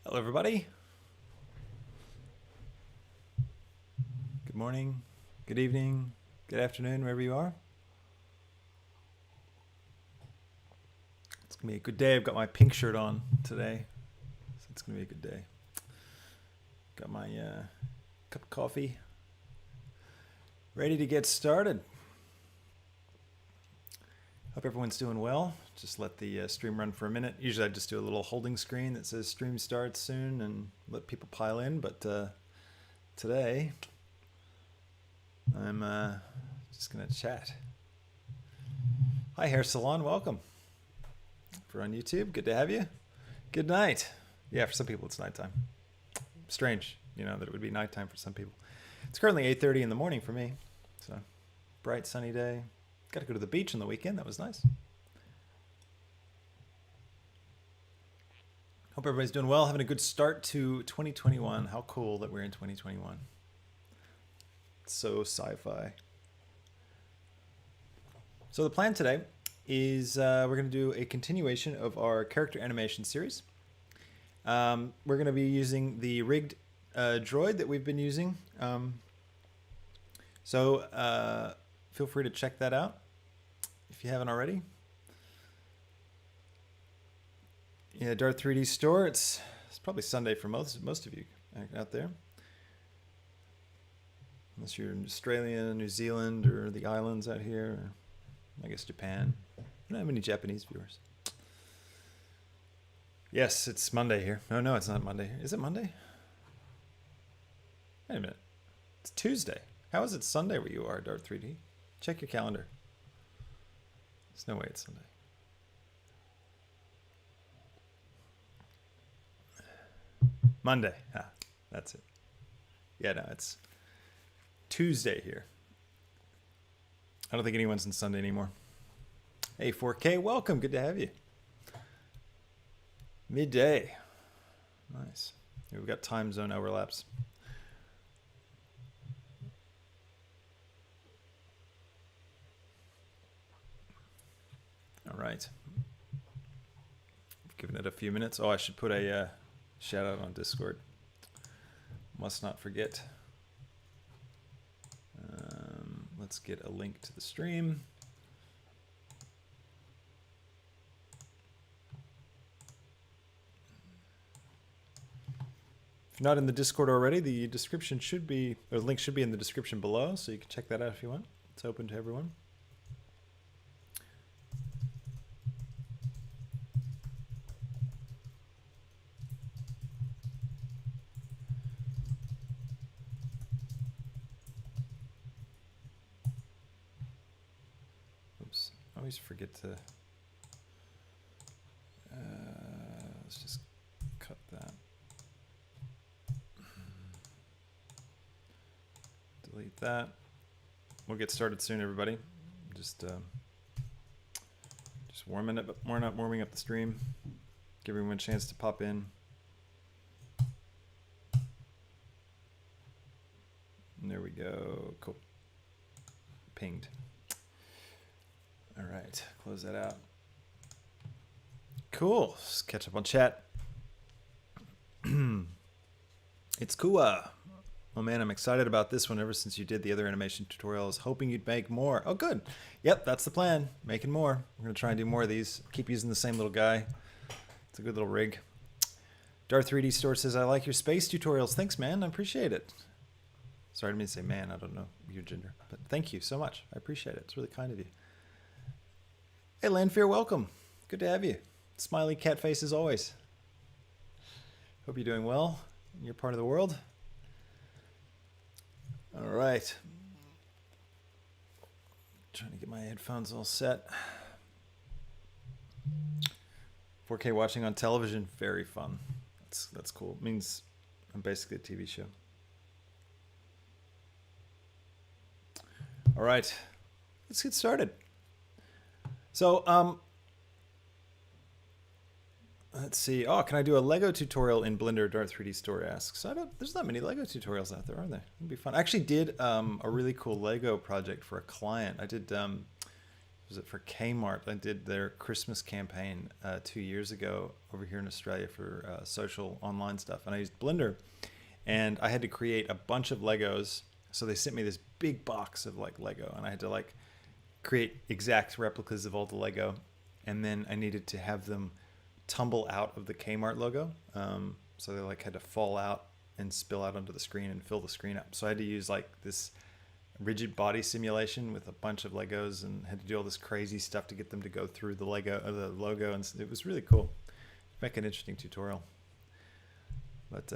Hello, everybody. Good morning, good evening, good afternoon, wherever you are. It's gonna be a good day. I've got my pink shirt on today, so it's gonna be a good day. Got my cup of coffee, ready to get started. Hope everyone's doing well. Just let the stream run for a minute. Usually I just do a little holding screen that says stream starts soon and let people pile in, but today I'm just gonna chat. Hi, Hair Salon, welcome. If you're on YouTube, good to have you. Good night. Yeah, for some people it's nighttime. Strange, that it would be nighttime for some people. It's currently 8:30 in the morning for me, so bright sunny day. Got to go to the beach on the weekend. That was nice. Hope everybody's doing well, having a good start to 2021. How cool that we're in 2021. It's so sci-fi. So the plan today is we're going to do a continuation of our character animation series. We're going to be using the rigged droid that we've been using. So feel free to check that out if you haven't already. Yeah, Dart 3D store. It's probably Sunday for most of you out there. Unless you're in Australia, New Zealand, or the islands out here, or I guess Japan. I don't have any Japanese viewers. Yes, it's Monday here. No, it's not Monday. Is it Monday? Wait a minute. It's Tuesday. How is it Sunday where you are, Dart 3D? Check your calendar. There's no way it's Sunday. Monday. Ah, that's it. Yeah, no, it's Tuesday here. I don't think anyone's in Sunday anymore. Hey, 4K, welcome. Good to have you. Midday. Nice. We've got time zone overlaps. All right. Giving it a few minutes. Oh, I should put a shout out on Discord. Must not forget. Let's get a link to the stream. If you're not in the Discord already, the description should be, or the link should be in the description below, so you can check that out if you want. It's open to everyone. Oops, I always forget to, let's just cut that. Delete that. We'll get started soon, everybody. Just warming up, warming up the stream. Give everyone a chance to pop in. And there we go. Cool. Pinged. All right, close that out. Cool. Let's catch up on chat. It's Kua. Oh man, I'm excited about this one ever since you did the other animation tutorial. I was hoping you'd make more. Oh, good. Yep, that's the plan. Making more. We're going to try and do more of these. Keep using the same little guy. It's a good little rig. Darth 3D Store says, I like your space tutorials. Thanks, man. I appreciate it. Sorry, I didn't mean to say man. I don't know your gender. But thank you so much. I appreciate it. It's really kind of you. Hey, Landfear, welcome. Good to have you. Smiley cat face as always. Hope you're doing well in your part of the world. All right. Trying to get my headphones all set. 4K watching on television, very fun. That's cool. It means I'm basically a TV show. All right, let's get started. So, let's see. Oh, can I do a Lego tutorial in Blender? Dart 3D Store asks. There's not many Lego tutorials out there, are there? It'd be fun. I actually did a really cool Lego project for a client. I did was it for Kmart? I did their Christmas campaign 2 years ago over here in Australia for social online stuff, and I used Blender, and I had to create a bunch of Legos. So they sent me this big box of like Lego, and I had to like create exact replicas of all the Lego, and then I needed to have them tumble out of the Kmart logo. So they like had to fall out and spill out onto the screen and fill the screen up. So I had to use like this rigid body simulation with a bunch of Legos and had to do all this crazy stuff to get them to go through the the logo, and it was really cool. Make an interesting tutorial. But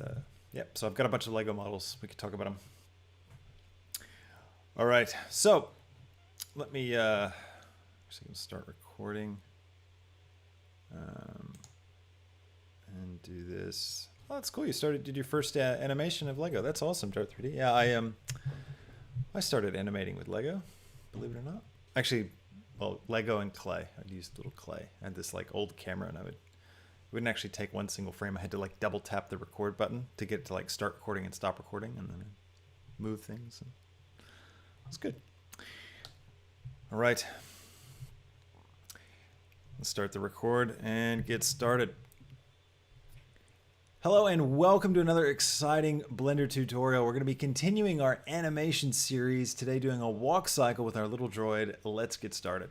yeah, so I've got a bunch of Lego models. We could talk about them. All right, so let me actually start recording and do this. Oh, that's cool. You did your first animation of Lego. That's awesome, Dart 3D. Yeah, I started animating with Lego, believe it or not. Actually, well, Lego and clay. I'd used little clay. I had this like old camera, and wouldn't actually take one single frame. I had to like double tap the record button to get it to like start recording and stop recording, and then move things. And it was good. All right. Let's start the record and get started. Hello and welcome to another exciting Blender tutorial. We're going to be continuing our animation series today, doing a walk cycle with our little droid. Let's get started.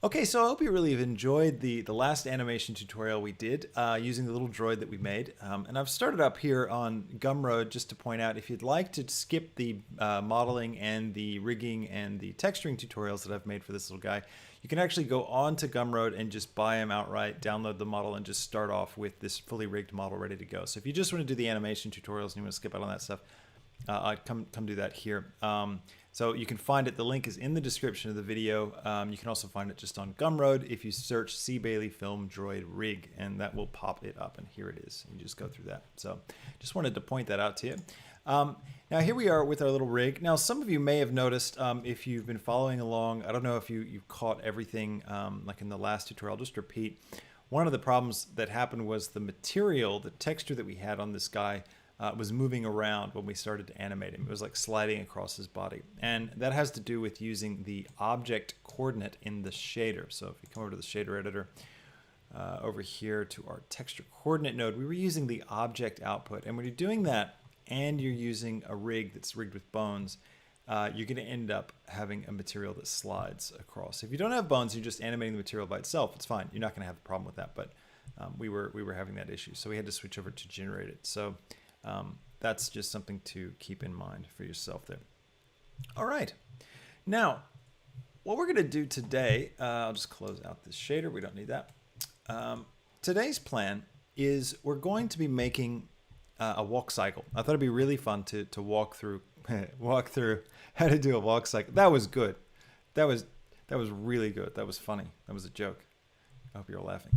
Okay, so I hope you really have enjoyed the last animation tutorial we did using the little droid that we made. And I've started up here on Gumroad just to point out, if you'd like to skip the modeling and the rigging and the texturing tutorials that I've made for this little guy, you can actually go on to Gumroad and just buy him outright, download the model, and just start off with this fully rigged model ready to go. So if you just want to do the animation tutorials and you want to skip out on that stuff, I'd come do that here. So you can find it. The link is in the description of the video. You can also find it just on Gumroad if you search C. Bailey Film Droid Rig, and that will pop it up, and here it is. You just go through that. So just wanted to point that out to you. Now here we are with our little rig. Now some of you may have noticed, if you've been following along, I don't know if you caught everything like in the last tutorial. I'll just repeat. One of the problems that happened was the material, the texture that we had on this guy was moving around when we started to animate him. It was like sliding across his body. And that has to do with using the object coordinate in the shader. So if you come over to the shader editor, over here to our texture coordinate node, we were using the object output. And when you're doing that and you're using a rig that's rigged with bones, you're going to end up having a material that slides across. If you don't have bones, you're just animating the material by itself, it's fine. You're not going to have a problem with that. But we were having that issue. So we had to switch over to generate it. So that's just something to keep in mind for yourself there. All right. Now, what we're going to do today, I'll just close out this shader. We don't need that. Today's plan is we're going to be making a walk cycle. I thought it'd be really fun to walk through how to do a walk cycle. That was good. That was really good. That was funny. That was a joke. I hope you're all laughing.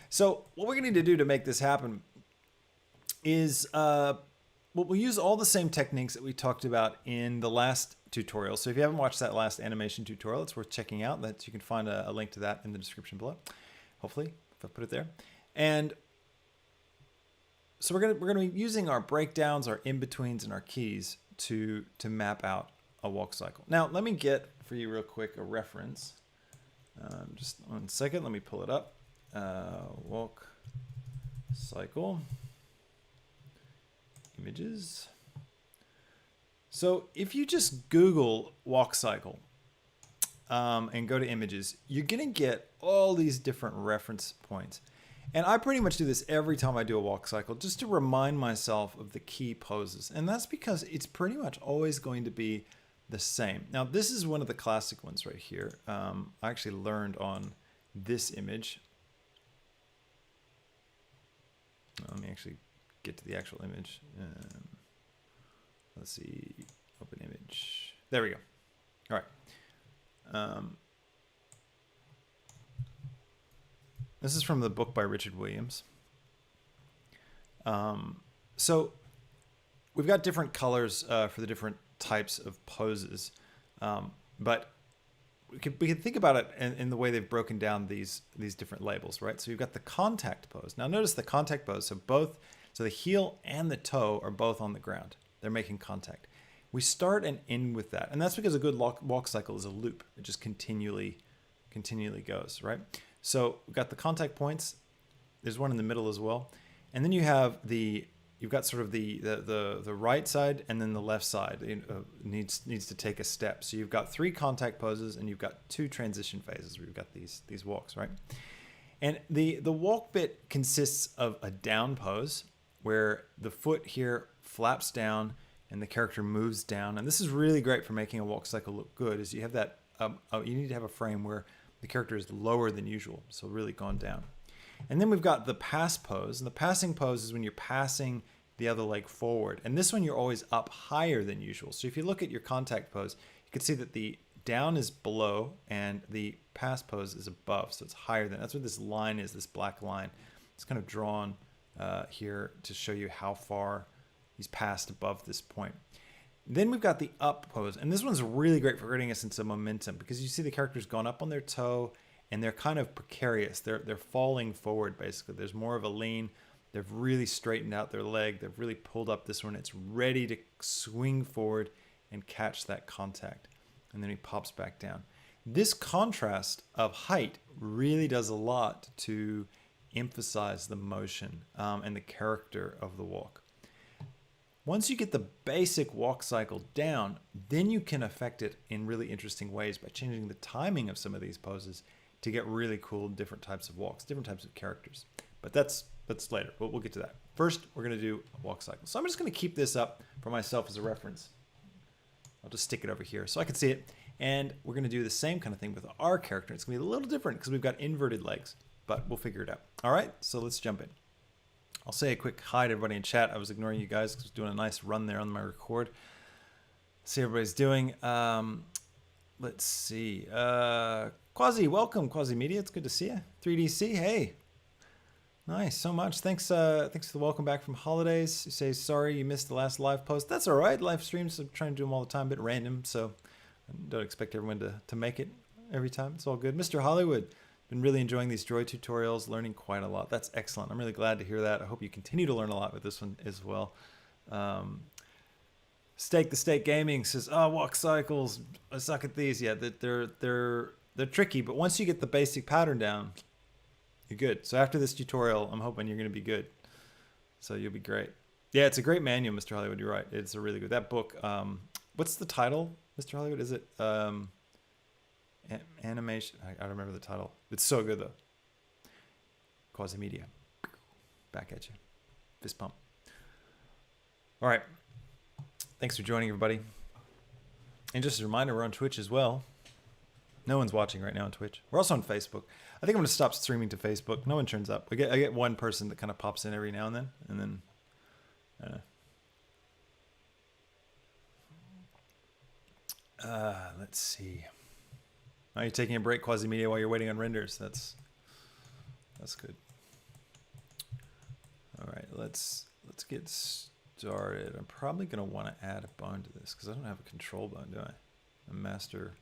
So what we're going to need to do to make this happen is we'll use all the same techniques that we talked about in the last tutorial. So if you haven't watched that last animation tutorial, it's worth checking out. That you can find a link to that in the description below. Hopefully, if I put it there. And so we're gonna be using our breakdowns, our in-betweens, and our keys to map out a walk cycle. Now let me get for you real quick a reference. Just 1 second. Let me pull it up. Walk cycle. Images. So if you just Google walk cycle and go to images, you're going to get all these different reference points. And I pretty much do this every time I do a walk cycle just to remind myself of the key poses. And that's because it's pretty much always going to be the same. Now, this is one of the classic ones right here. I actually learned on this image. Let me actually get to the actual image. Let's see, open image. There we go. All right. This is from the book by Richard Williams. So we've got different colors for the different types of poses, but we can think about it in the way they've broken down these different labels, right? So you've got the contact pose. Now notice the contact pose. So the heel and the toe are both on the ground. They're making contact. We start and end with that. And that's because a good walk cycle is a loop. It just continually continually goes, right? So we've got the contact points. There's one in the middle as well. And then you've got sort of the right side and then the left side needs to take a step. So you've got 3 contact poses and you've got 2 transition phases where you've got these walks, right? And the walk bit consists of a down pose where the foot here flaps down and the character moves down. And this is really great for making a walk cycle look good, is you have that, you need to have a frame where the character is lower than usual, so really gone down. And then we've got the pass pose, and the passing pose is when you're passing the other leg forward. And this one you're always up higher than usual. So if you look at your contact pose, you can see that the down is below and the pass pose is above, so it's higher than. That's what this line is, this black line. It's kind of drawn here to show you how far he's passed above this point. Then we've got the up pose, and this one's really great for getting us into momentum because you see the character's gone up on their toe and they're kind of precarious. They're falling forward basically. There's more of a lean. They've really straightened out their leg. They've really pulled up this one. It's ready to swing forward and catch that contact. And then he pops back down. This contrast of height really does a lot to emphasize the motion and the character of the walk. Once you get the basic walk cycle down, then you can affect it in really interesting ways by changing the timing of some of these poses to get really cool different types of walks, different types of characters. But that's later. We'll get to that. First, we're going to do a walk cycle. So I'm just going to keep this up for myself as a reference. I'll just stick it over here so I can see it. And we're going to do the same kind of thing with our character. It's going to be a little different because we've got inverted legs, but we'll figure it out. All right, so let's jump in. I'll say a quick hi to everybody in chat. I was ignoring you guys because I was doing a nice run there on my record. See how everybody's doing. Let's see. Quasi, welcome, Quasi Media. It's good to see you. 3DC, hey. Nice, so much. Thanks for the welcome back from holidays. You say sorry you missed the last live post. That's all right. Live streams, I'm trying to do them all the time, a bit random, so I don't expect everyone to make it every time. It's all good. Mr. Hollywood, been really enjoying these droid tutorials, learning quite a lot. That's excellent. I'm really glad to hear that. I hope you continue to learn a lot with this one as well. Steak the Steak Gaming says, "Oh, walk cycles. I suck at these." Yeah, they're tricky, but once you get the basic pattern down, you're good. So after this tutorial, I'm hoping you're going to be good. So you'll be great. Yeah, it's a great manual, Mr. Hollywood. You're right. It's a really good. That book. What's the title, Mr. Hollywood? Is it animation? I don't remember the title. It's so good though. Quasi Media. Back at you. Fist pump. All right. Thanks for joining, everybody. And just a reminder, we're on Twitch as well. No one's watching right now on Twitch. We're also on Facebook. I think I'm going to stop streaming to Facebook. No one turns up. I get one person that kind of pops in every now and then. Let's see. Are you taking a break, Quasi Media, while you're waiting on renders? That's good. All right, let's get started. I'm probably going to want to add a bone to this because I don't have a control bone, do I? A master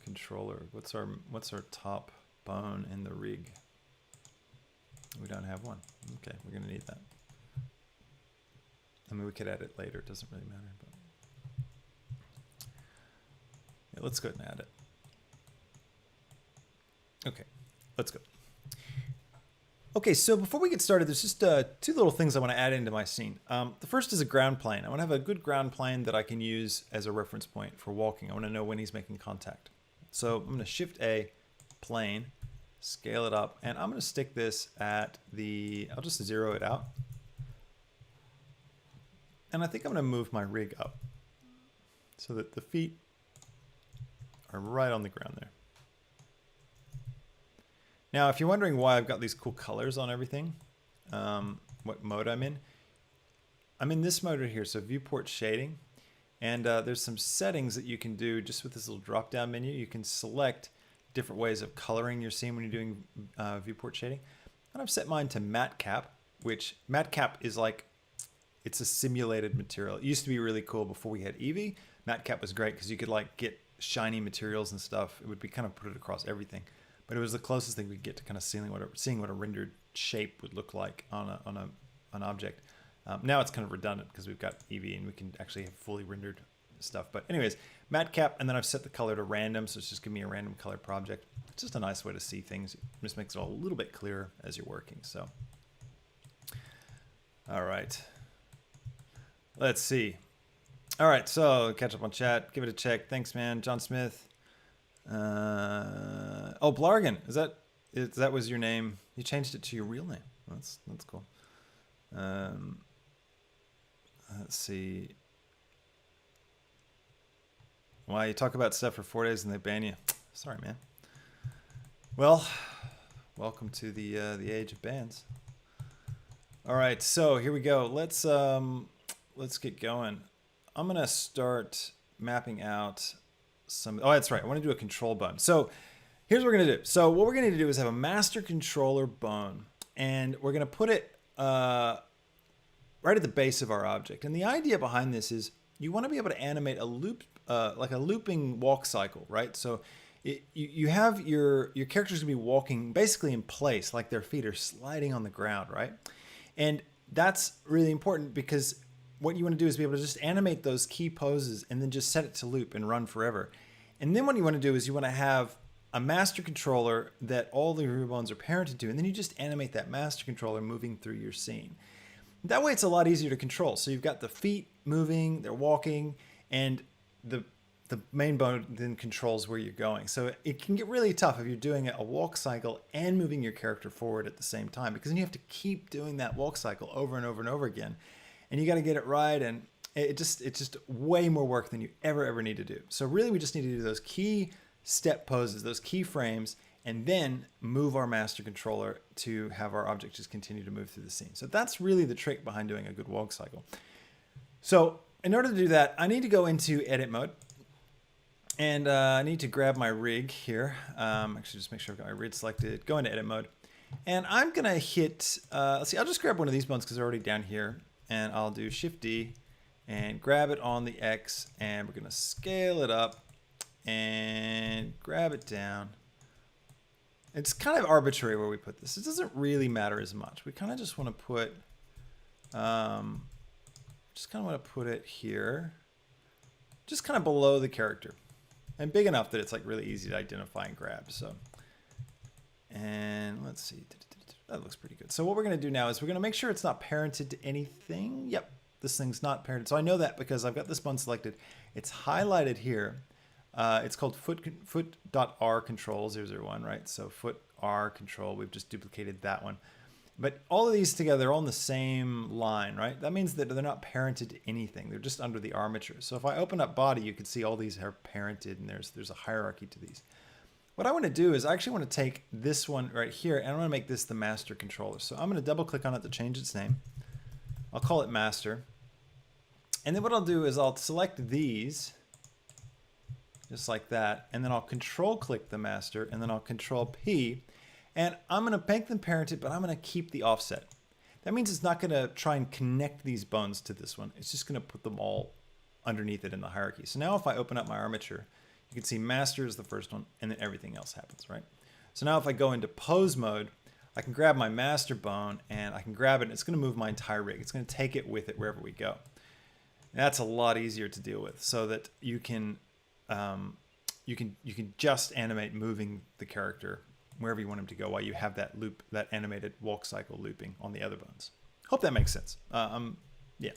controller. What's our top bone in the rig? We don't have one. Okay, we're going to need that. I mean, we could add it later. It doesn't really matter. But yeah, let's go ahead and add it. Okay, let's go. Okay, so before we get started, there's just 2 little things I want to add into my scene. The first is a ground plane. I want to have a good ground plane that I can use as a reference point for walking. I want to know when he's making contact. So I'm going to Shift A, plane, scale it up, and I'm going to stick this at I'll just zero it out. And I think I'm going to move my rig up so that the feet are right on the ground there. Now, if you're wondering why I've got these cool colors on everything, what mode I'm in this mode right here, so viewport shading. And there's some settings that you can do just with this little drop-down menu. You can select different ways of coloring your scene when you're doing viewport shading. And I've set mine to matte cap, which matte cap is like, it's a simulated material. It used to be really cool before we had Eevee. Matte cap was great because you could like get shiny materials and stuff. It would be kind of put it across everything. But it was the closest thing we could get to kind of seeing what a rendered shape would look like on an object. Now it's kind of redundant because we've got Eevee and we can actually have fully rendered stuff. But anyways, matte cap, and then I've set the color to random, so it's just giving me a random color project. It's just a nice way to see things. It just makes it all a little bit clearer as you're working. So, all right, let's see. All right, so catch up on chat. Give it a check. Thanks, man. John Smith. Oh, Blargan. Is that was your name? You changed it to your real name. That's cool. Let's see. Why you talk about stuff for 4 days and they ban you? Sorry, man. Well, welcome to the age of bans. All right, so here we go. Let's get going. I'm gonna start mapping out some. Oh, that's right. I want to do a control bone. So here's what we're gonna do. So what we're gonna do is have a master controller bone, and we're gonna put it right at the base of our object. And the idea behind this is you want to be able to animate a loop, like a looping walk cycle, right? So you have your characters gonna be walking basically in place, like their feet are sliding on the ground, right? And that's really important because what you want to do is be able to just animate those key poses and then just set it to loop and run forever. And then what you want to do is you want to have a master controller that all the rear bones are parented to, and then you just animate that master controller moving through your scene. That way it's a lot easier to control. So you've got the feet moving, they're walking, and the main bone then controls where you're going. So it can get really tough if you're doing a walk cycle and moving your character forward at the same time, because then you have to keep doing that walk cycle over and over and over again. And you got to get it right, and it's just way more work than you ever need to do. So really we just need to do those key step poses, those key frames, and then move our master controller to have our object just continue to move through the scene. So that's really the trick behind doing a good walk cycle. So in order to do that, I need to go into edit mode, and I need to grab my rig here. Actually, just make sure I've got my rig selected. Go into edit mode, and I'm gonna hit. Let's see. I'll just grab one of these bones because they're already down here, and I'll do Shift D and grab it on the X, and we're gonna scale it up and grab it down. It's kind of arbitrary where we put this. It doesn't really matter as much. We kind of just want to put, just kind of want to put it here, just kind of below the character, and big enough that it's like really easy to identify and grab. So, and let's see, that looks pretty good. So what we're going to do now is we're going to make sure it's not parented to anything. Yep, this thing's not parented. So I know that because I've got this bone selected. It's highlighted here. It's called foot.r control 001, right? So foot R control, we've just duplicated that one. But all of these together are all on the same line, right? That means that they're not parented to anything. They're just under the armature. So if I open up body, you can see all these are parented, and there's a hierarchy to these. What I want to do is I actually want to take this one right here, and I want to make this the master controller. So I'm going to double click on it to change its name. I'll call it master. And then what I'll do is I'll select these, just like that, and then I'll control click the master, and then I'll control P, and I'm going to make them parented, but I'm going to keep the offset. That means it's not going to try and connect these bones to this one. It's just going to put them all underneath it in the hierarchy. So now if I open up my armature, you can see master is the first one, and then everything else happens, right? So now if I go into pose mode, I can grab my master bone, and I can grab it, and it's going to move my entire rig. It's going to take it with it wherever we go. And that's a lot easier to deal with, so that you can just animate moving the character wherever you want him to go while you have that loop, that animated walk cycle looping on the other bones. Hope that makes sense. Yeah.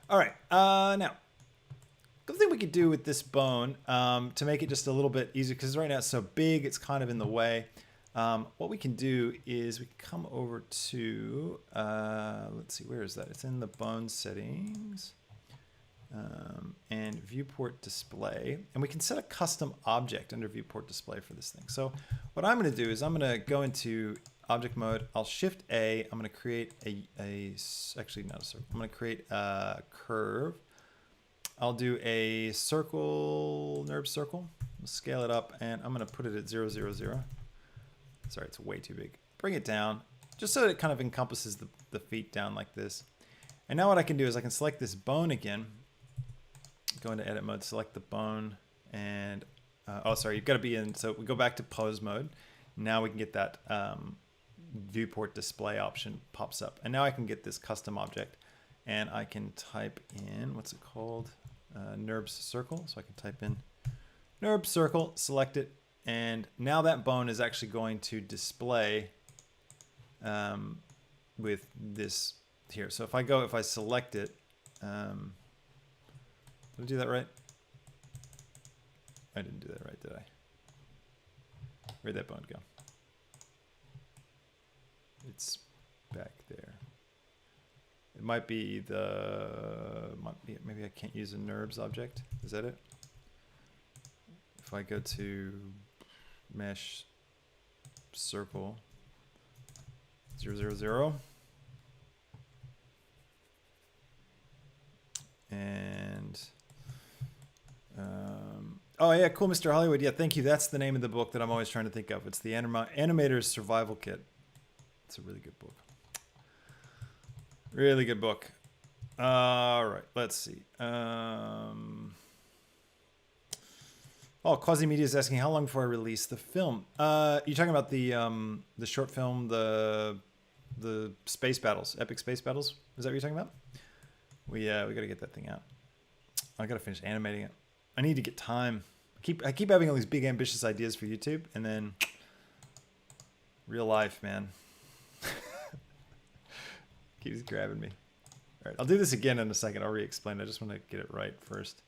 All right. Now, the thing we could do with this bone to make it just a little bit easier, because right now it's so big, it's kind of in the way. What we can do is we can come over to, let's see, where is that? It's in the bone settings. And viewport display, and we can set a custom object under viewport display for this thing. So what I'm going to do is I'm going to go into object mode. I'll shift A. I'm going to create actually not a circle. I'm going to create a curve. I'll do a circle, NURB circle. I'll scale it up, and I'm going to put it at 0, 0, 0. Sorry, it's way too big. Bring it down just so that it kind of encompasses the feet down like this. And now what I can do is I can select this bone again. Go into edit mode, select the bone, and oh, sorry, you've got to be in. So we go back to pose mode. Now we can get that viewport display option pops up, and now I can get this custom object, and I can type in, what's it called? NURBS circle. So I can type in NURBS circle, select it, and now that bone is actually going to display with this here. So if I select it, did I do that right? I didn't do that right, did I? Where'd that bone go? It's back there. It might be maybe I can't use a NURBS object. Is that it? If I go to mesh circle 0, 0, 0, and oh yeah, cool, Mr. Hollywood. Yeah, thank you. That's the name of the book that I'm always trying to think of. It's the Animator's Survival Kit. It's a really good book. Really good book. All right, let's see. Oh, Quasi Media is asking how long before I release the film. You talking about the short film, the space battles, epic space battles? Is that what you're talking about? We gotta get that thing out. I gotta finish animating it. I need to get time. I keep having all these big ambitious ideas for YouTube, and then real life, man, keeps grabbing me. All right, I'll do this again in a second. I'll re-explain. I just want to get it right first.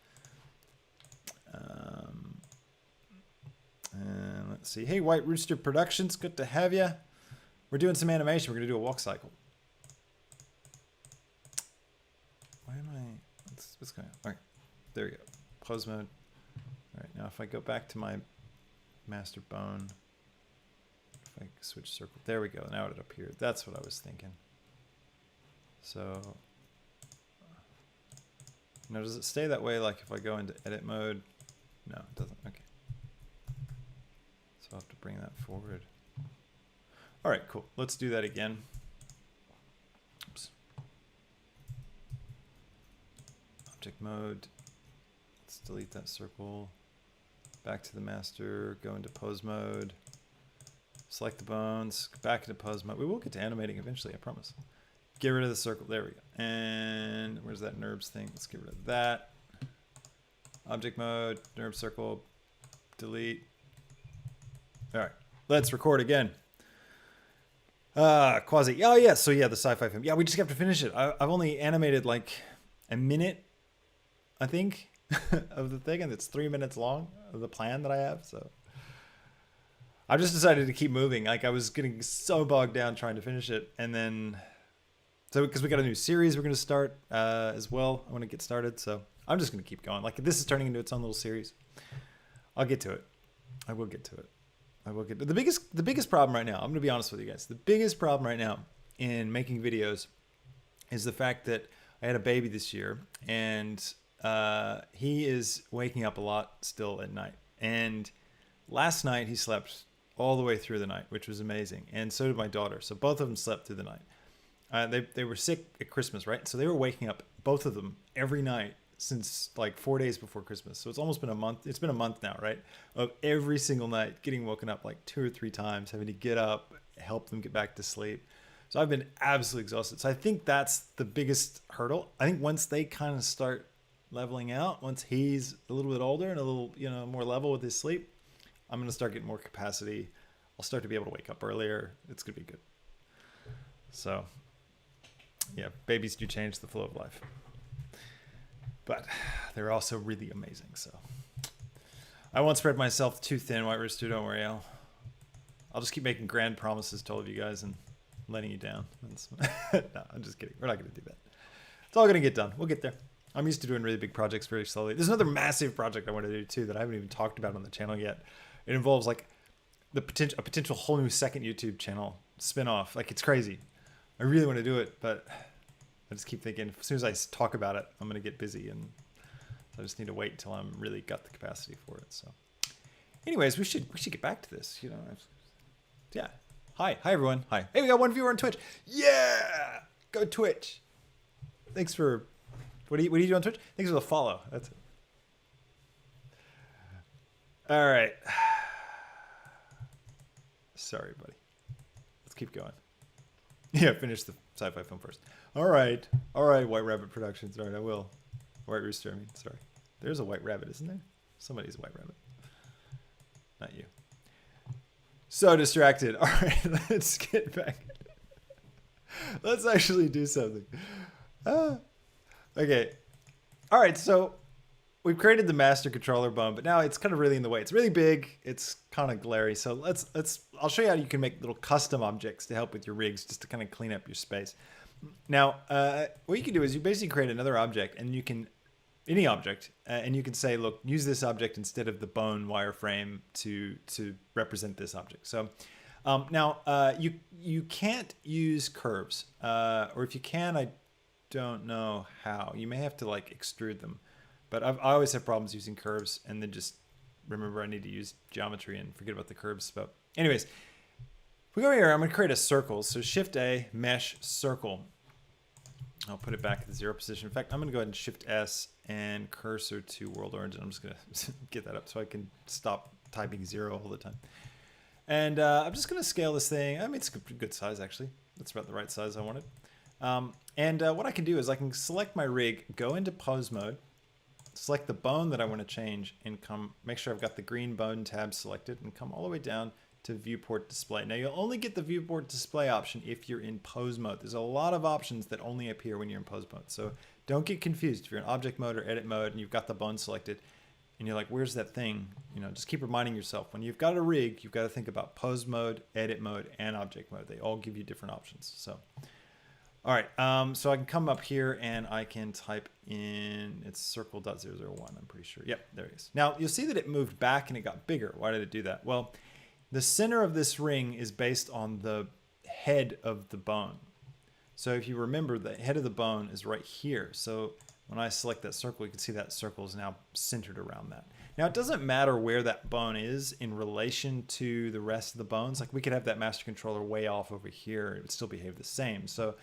And let's see. Hey, White Rooster Productions, good to have you. We're doing some animation. We're gonna do a walk cycle. Why am I? What's going on? All right, there we go. Pose mode. All right, now if I go back to my master bone, if I switch circle, there we go. Now it appeared. That's what I was thinking. So now does it stay that way? Like if I go into edit mode? No, it doesn't. Okay. So I'll have to bring that forward. All right, cool. Let's do that again. Oops. Object mode. Let's delete that circle. Back to the master, go into pose mode. Select the bones, back into pose mode. We will get to animating eventually, I promise. Get rid of the circle. There we go. And where's that NURBS thing? Let's get rid of that. Object mode, NURBS circle, delete. All right, let's record again. Quasi. Oh yeah, so yeah, the sci-fi film. Yeah, we just have to finish it. I've only animated like a minute, I think, of the thing, and it's 3 minutes long of the plan that I have. So I just decided to keep moving. Like I was getting so bogged down trying to finish it, and then so because we got a new series we're going to start as well. I want to get started, so I'm just going to keep going. Like this is turning into its own little series. I'll get to it. I will get to it. I will get to it. The biggest problem right now, I'm going to be honest with you guys. The biggest problem right now in making videos is the fact that I had a baby this year, and he is waking up a lot still at night. And last night he slept all the way through the night, which was amazing. And so did my daughter. So both of them slept through the night. They were sick at Christmas, right? So they were waking up, both of them, every night since like 4 days before Christmas. So it's almost been a month. It's been a month now, right? Of every single night getting woken up like 2 or 3 times, having to get up, help them get back to sleep. So I've been absolutely exhausted. So I think that's the biggest hurdle. I think once they kind of start leveling out, once he's a little bit older and a little, more level with his sleep, I'm going to start getting more capacity. I'll start to be able to wake up earlier. It's going to be good. So yeah, babies do change the flow of life, but they're also really amazing. So I won't spread myself too thin, White Rooster. Don't worry. I'll just keep making grand promises to all of you guys and letting you down. No, I'm just kidding. We're not going to do that. It's all going to get done. We'll get there. I'm used to doing really big projects very slowly. There's another massive project I want to do too that I haven't even talked about on the channel yet. It involves like a potential whole new second YouTube channel spin-off. Like it's crazy. I really want to do it, but I just keep thinking as soon as I talk about it, I'm going to get busy, and I just need to wait until I'm really got the capacity for it. So anyways, we should get back to this, Yeah. Hi everyone. Hi. Hey, we got 1 viewer on Twitch. Yeah. Go Twitch. Thanks for what do you do on Twitch? Thanks for the follow. That's it. All right. Sorry, buddy. Let's keep going. Yeah, finish the sci-fi film first. All right. White Rabbit Productions. All right, I will. White Rooster, sorry. There's a white rabbit, isn't there? Somebody's a white rabbit. Not you. So distracted. All right, let's get back. Let's actually do something. Okay. All right, so we've created the master controller bone, but now it's kind of really in the way. It's really big. It's kind of glary. So I'll show you how you can make little custom objects to help with your rigs, just to kind of clean up your space. Now, what you can do is you basically create another object, and you can, any object, and you can say, look, use this object instead of the bone wireframe to represent this object. So now you can't use curves, or if you can, I don't know how. You may have to like extrude them, but I always have problems using curves, and then just remember I need to use geometry and forget about the curves. But anyways, if we go here, I'm going to create a circle. So Shift A, Mesh, Circle. I'll put it back at the 0 position. In fact, I'm going to go ahead and Shift S and cursor to world origin. I'm just going to get that up so I can stop typing 0 all the time. And I'm just going to scale this thing. I mean, it's a good size, actually. That's about the right size I wanted. What I can do is I can select my rig, go into pose mode, select the bone that I want to change, and make sure I've got the green bone tab selected, and come all the way down to viewport display. Now you'll only get the viewport display option if you're in pose mode. There's a lot of options that only appear when you're in pose mode. So don't get confused. If you're in object mode or edit mode and you've got the bone selected and you're like, where's that thing? You know, just keep reminding yourself, when you've got a rig, you've got to think about pose mode, edit mode, and object mode. They all give you different options. So, all right. So I can come up here and I can type in, it's circle.001, I'm pretty sure. Yep, there it is. Now you'll see that it moved back and it got bigger. Why did it do that? Well, the center of this ring is based on the head of the bone. So if you remember, the head of the bone is right here. So when I select that circle, you can see that circle is now centered around that. Now it doesn't matter where that bone is in relation to the rest of the bones. Like we could have that master controller way off over here. It would still behave the same. So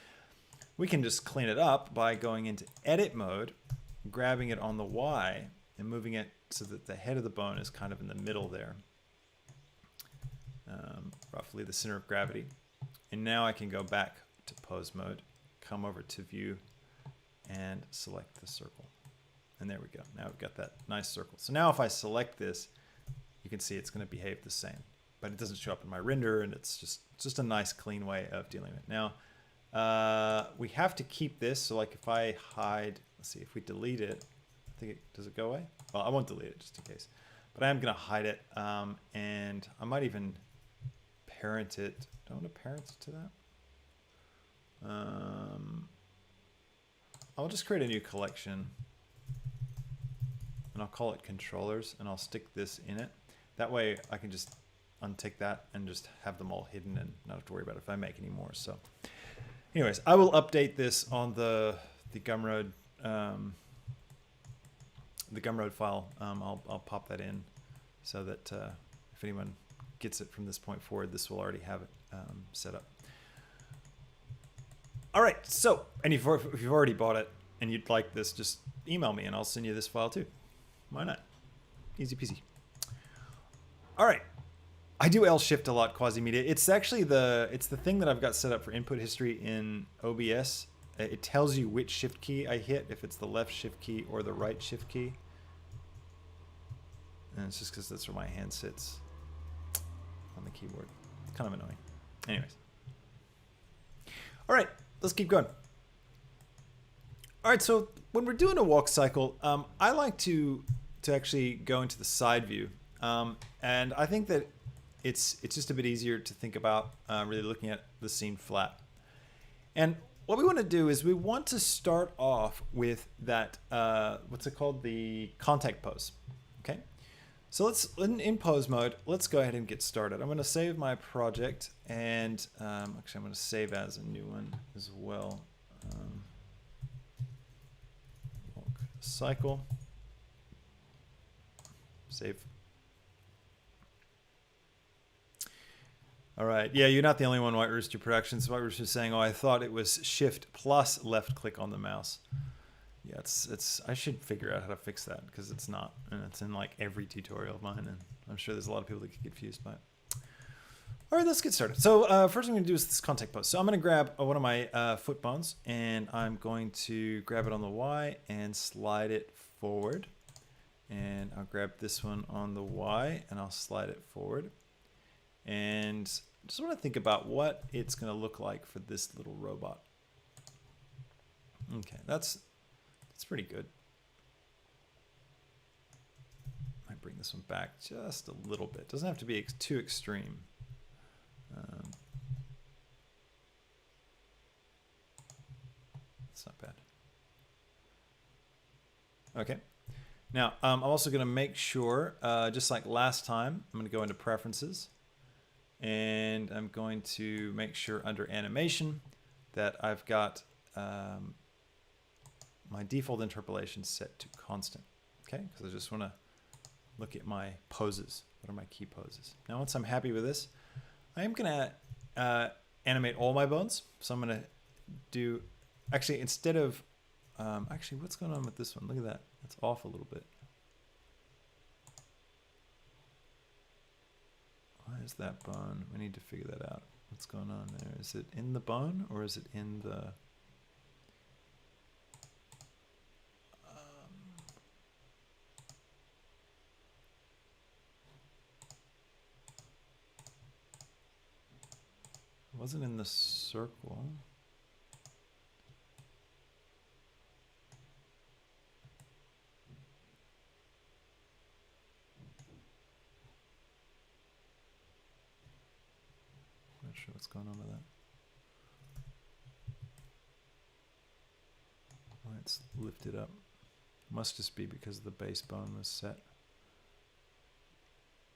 we can just clean it up by going into edit mode, grabbing it on the Y and moving it so that the head of the bone is kind of in the middle there. Roughly the center of gravity. And now I can go back to pose mode, come over to view, and select the circle. And there we go. Now we've got that nice circle. So now if I select this, you can see it's going to behave the same, but it doesn't show up in my render, and it's just a nice clean way of dealing with it. Now we have to keep this. So like if I hide, let's see, if we delete it, I think does it go away? Well, I won't delete it just in case, but I am going to hide it. And I might even parent it. Do I want to parent it to that? I'll just create a new collection and I'll call it controllers, and I'll stick this in it. That way I can just untick that and just have them all hidden and not have to worry about it if I make any more. So anyways, I will update this on the Gumroad file. I'll pop that in so that if anyone gets it from this point forward, this will already have it set up. All right, so, and if you've already bought it and you'd like this, just email me and I'll send you this file too. Why not? Easy peasy. All right, I do L shift a lot, Quasimedia. It's actually the thing that I've got set up for input history in OBS. It tells you which shift key I hit, if it's the left shift key or the right shift key. And it's just because that's where my hand sits on the keyboard. Kind of annoying. Anyways. All right, let's keep going. All right, so when we're doing a walk cycle, I like to actually go into the side view. And I think that it's just a bit easier to think about really looking at the scene flat. And what we want to do is we want to start off with that, what's it called? The contact pose, okay? So let's, in pose mode, let's go ahead and get started. I'm going to save my project, and actually I'm going to save as a new one as well. Walk cycle. Save. All right. Yeah, you're not the only one, White Rooster Productions. White Rooster is saying, oh, I thought it was Shift plus left click on the mouse. Yeah, it's. I should figure out how to fix that because it's not, and it's in like every tutorial of mine, and I'm sure there's a lot of people that get confused by it. All right, let's get started. So first thing I'm going to do is this contact pose. So I'm going to grab one of my foot bones, and I'm going to grab it on the Y and slide it forward. And I'll grab this one on the Y and I'll slide it forward. And just want to think about what it's going to look like for this little robot. Okay, that's pretty good. Might bring this one back just a little bit. Doesn't have to be too extreme. It's not bad. Okay. Now, I'm also going to make sure, just like last time, I'm going to go into Preferences. And I'm going to make sure under Animation that I've got my default interpolation set to constant. Okay, because I just want to look at my poses. What are my key poses? Now, once I'm happy with this, I am going to animate all my bones. So I'm going to do, actually, instead of, actually, what's going on with this one? Look at that. It's off a little bit. Why is that bone? We need to figure that out. What's going on there? Is it in the bone or is it in the... it wasn't in the circle. Not sure what's going on with that. Why it's lifted up. Must just be because the base bone was set.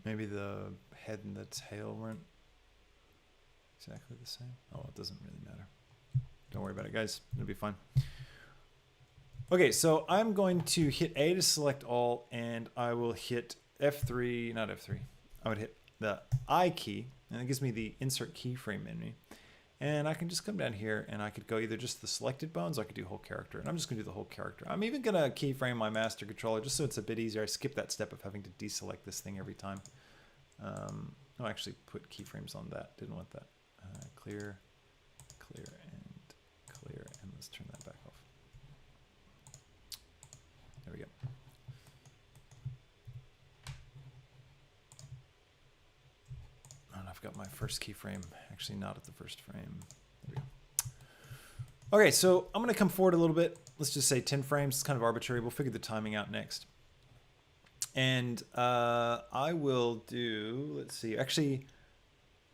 Maybe the head and the tail weren't exactly the same. Oh, it doesn't really matter. Don't worry about it, guys. It'll be fine. Okay, so I'm going to hit A to select all, and I will hit F3, not F3. I would hit the I key, and it gives me the insert keyframe menu. And I can just come down here and I could go either just the selected bones, or I could do whole character. And I'm just gonna do the whole character. I'm even gonna keyframe my master controller just so it's a bit easier. I skip that step of having to deselect this thing every time. I'll actually put keyframes on that. Didn't want that. Clear, clear, and clear. And let's turn that back off. There we go. And I've got my first keyframe actually not at the first frame. There we go. Okay, so I'm going to come forward a little bit. Let's just say 10 frames. It's kind of arbitrary. We'll figure the timing out next. And I will do, let's see, actually,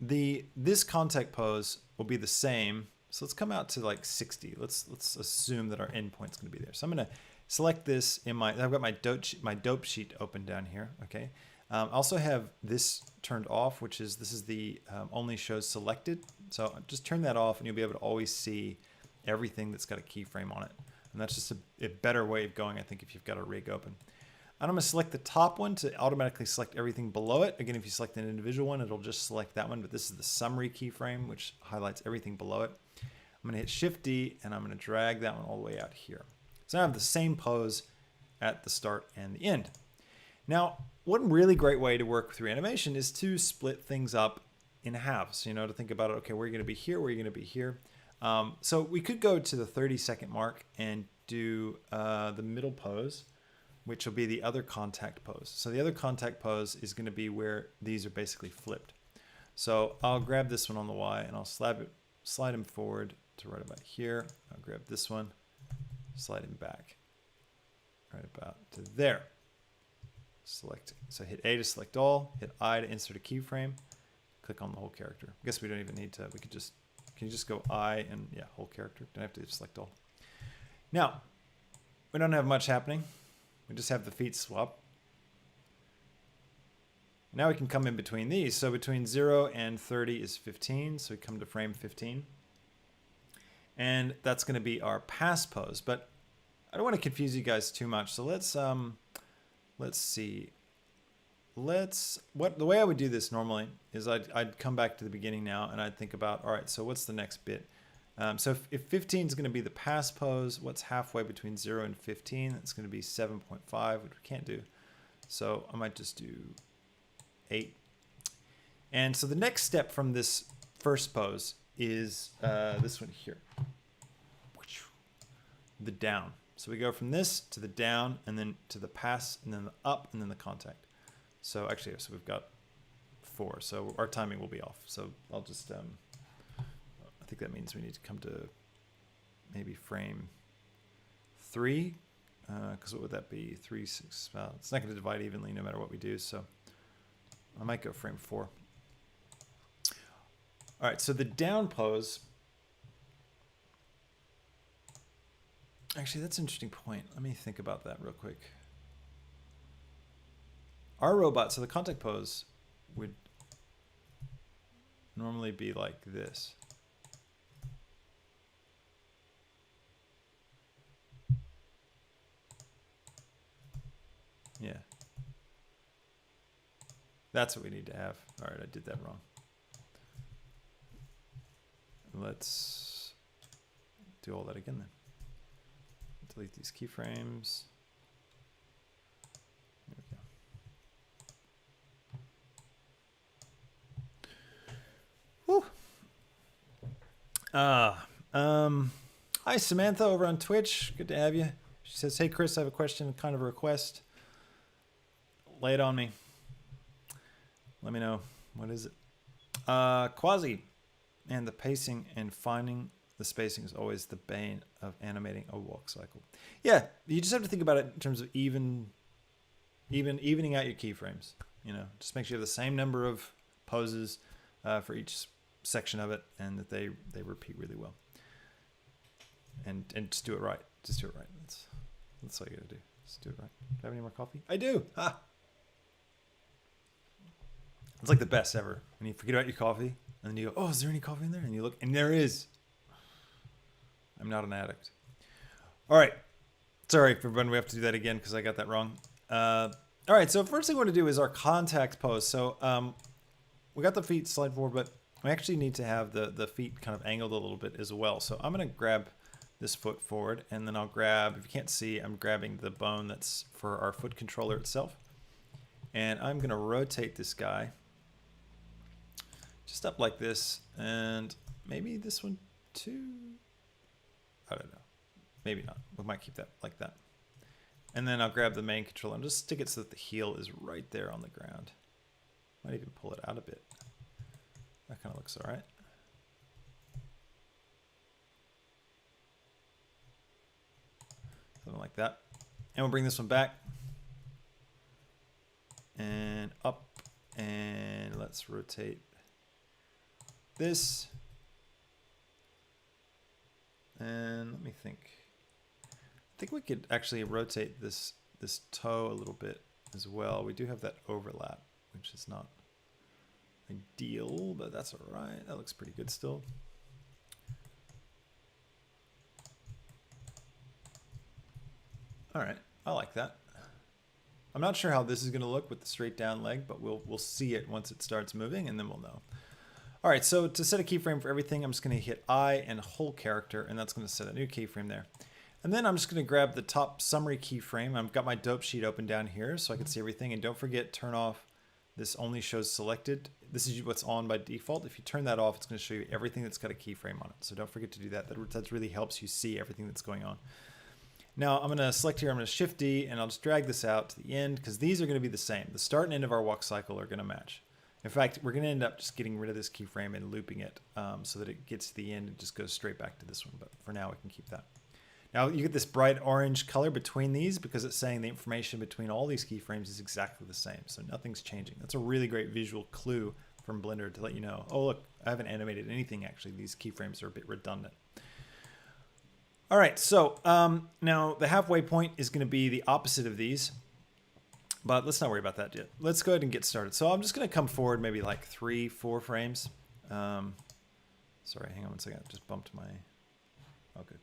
this contact pose will be the same. So let's come out to like 60. Let's assume that our endpoint's going to be there. So I'm going to select this in my, I've got my dope sheet open down here. Okay. I also have this turned off, which is, this is the only shows selected. So just turn that off and you'll be able to always see everything that's got a keyframe on it. And that's just a better way of going, I think, if you've got a rig open. And I'm going to select the top one to automatically select everything below it. Again, if you select an individual one, it'll just select that one. But this is the summary keyframe, which highlights everything below it. I'm going to hit Shift D, and I'm going to drag that one all the way out here. So now I have the same pose at the start and the end. Now, one really great way to work with your animation is to split things up in halves. You know, to think about it, okay, where are you going to be here? Where are you going to be here? So we could go to the 30-second mark and do the middle pose, which will be the other contact pose. So the other contact pose is going to be where these are basically flipped. So I'll grab this one on the Y and I'll slide him forward to right about here. I'll grab this one, slide him back right about to there. Select, so hit A to select all, hit I to insert a keyframe, click on the whole character. I guess we don't even need to, we could just, can you just go I and yeah, whole character? Don't have to select all. Now, we don't have much happening. We just have the feet swap. Now we can come in between these. So between 0 and 30 is 15. So we come to frame 15. And that's going to be our pass pose. But I don't want to confuse you guys too much. So let's see. The way I would do this normally is I'd come back to the beginning now and I'd think about, all right, so what's the next bit? So if 15 is going to be the pass pose, what's halfway between 0 and 15? That's going to be 7.5, which we can't do. So I might just do 8. And so the next step from this first pose is this one here, the down. So we go from this to the down, and then to the pass, and then the up, and then the contact. So actually, so we've got 4. So our timing will be off. So I'll just, I think that means we need to come to maybe frame 3. Because what would that be? 3, 6, well, it's not going to divide evenly no matter what we do. So I might go frame 4. All right, so the down pose. Actually, that's an interesting point. Let me think about that real quick. Our robot, so the contact pose would normally be like this. Yeah. That's what we need to have. All right, I did that wrong. Let's do all that again then. Delete these keyframes. There we go. Woo. Hi Samantha over on Twitch. Good to have you. She says, "Hey Chris, I have a question, kind of a request. Lay it on me. Let me know. What is it?" Quasi. And the pacing and finding the spacing is always the bane of animating a walk cycle. Yeah, you just have to think about it in terms of evening out your keyframes. You know, just make sure you have the same number of poses for each section of it, and that they repeat really well. And just do it right. Just do it right. That's all you gotta do. Just do it right. Do I have any more coffee? I do. Ah. It's like the best ever when you forget about your coffee. And then you go, "Oh, is there any coffee in there?" And you look, and there is. I'm not an addict. All right. Sorry for everyone. We have to do that again because I got that wrong. All right. So first thing we want to do is our contact pose. So we got the feet slide forward, but we actually need to have the feet kind of angled a little bit as well. So I'm going to grab this foot forward, and then I'll grab, if you can't see, I'm grabbing the bone that's for our foot controller itself. And I'm going to rotate this guy just up like this, and maybe this one too. I don't know. Maybe not. We might keep that like that. And then I'll grab the main controller and just stick it so that the heel is right there on the ground. Might even pull it out a bit. That kind of looks all right. Something like that. And we'll bring this one back. And up. And let's rotate this. And let me think. I think we could actually rotate this toe a little bit as well. We do have that overlap, which is not ideal, but that's all right. That looks pretty good still. All right, I like that. I'm not sure how this is going to look with the straight down leg, but we'll see it once it starts moving, and then we'll know. All right, so to set a keyframe for everything, I'm just going to hit I and whole character, and that's going to set a new keyframe there. And then I'm just going to grab the top summary keyframe. I've got my dope sheet open down here so I can see everything. And don't forget, turn off this only shows selected. This is what's on by default. If you turn that off, it's going to show you everything that's got a keyframe on it. So don't forget to do that. That really helps you see everything that's going on. Now I'm going to select here, I'm going to Shift D, and I'll just drag this out to the end because these are going to be the same. The start and end of our walk cycle are going to match. In fact, we're going to end up just getting rid of this keyframe and looping it so that it gets to the end and just goes straight back to this one. But for now, we can keep that. Now you get this bright orange color between these because it's saying the information between all these keyframes is exactly the same. So nothing's changing. That's a really great visual clue from Blender to let you know, oh, look, I haven't animated anything actually. These keyframes are a bit redundant. All right, so now the halfway point is going to be the opposite of these. But let's not worry about that yet. Let's go ahead and get started. So I'm just going to come forward maybe like 3-4 frames. Sorry, hang on one second. I just bumped my... Oh, good.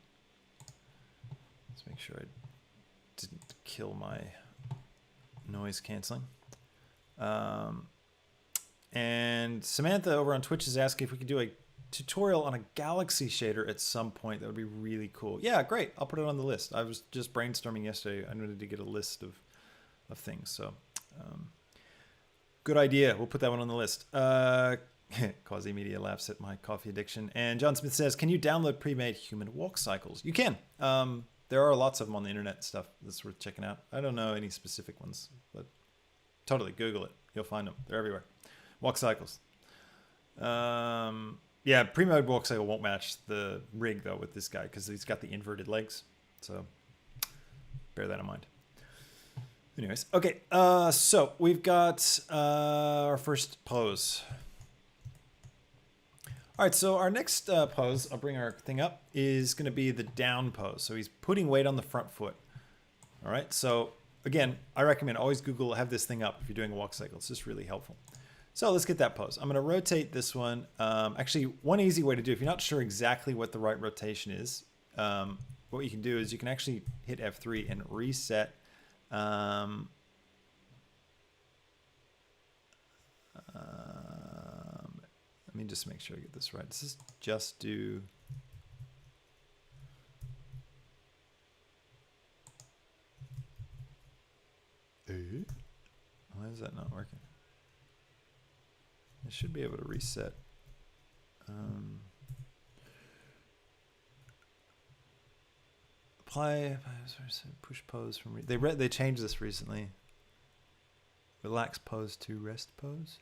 Let's make sure I didn't kill my noise canceling. And Samantha over on Twitch is asking if we could do a tutorial on a galaxy shader at some point. That would be really cool. Yeah, great. I'll put it on the list. I was just brainstorming yesterday. I needed to get a list of things. So good idea. We'll put that one on the list. Quasi Media laughs at my coffee addiction. And John Smith says, can you download pre-made human walk cycles? You can. There are lots of them on the internet, stuff that's worth checking out. I don't know any specific ones, but totally Google it. You'll find them. They're everywhere. Walk cycles. Yeah, pre-mode walk cycle won't match the rig though with this guy because he's got the inverted legs. So bear that in mind. Anyways, okay. So we've got our first pose. All right, so our next pose, I'll bring our thing up, is going to be the down pose. So he's putting weight on the front foot. All right, so again, I recommend always Google, have this thing up if you're doing a walk cycle. It's just really helpful. So let's get that pose. I'm going to rotate this one. Actually, one easy way to do, if you're not sure exactly what the right rotation is, what you can do is you can actually hit F3 and reset. Let me just make sure I get this right. This is just do. Why is that not working? I should be able to reset. Apply, push pose from. They changed this recently. Relax pose to rest pose.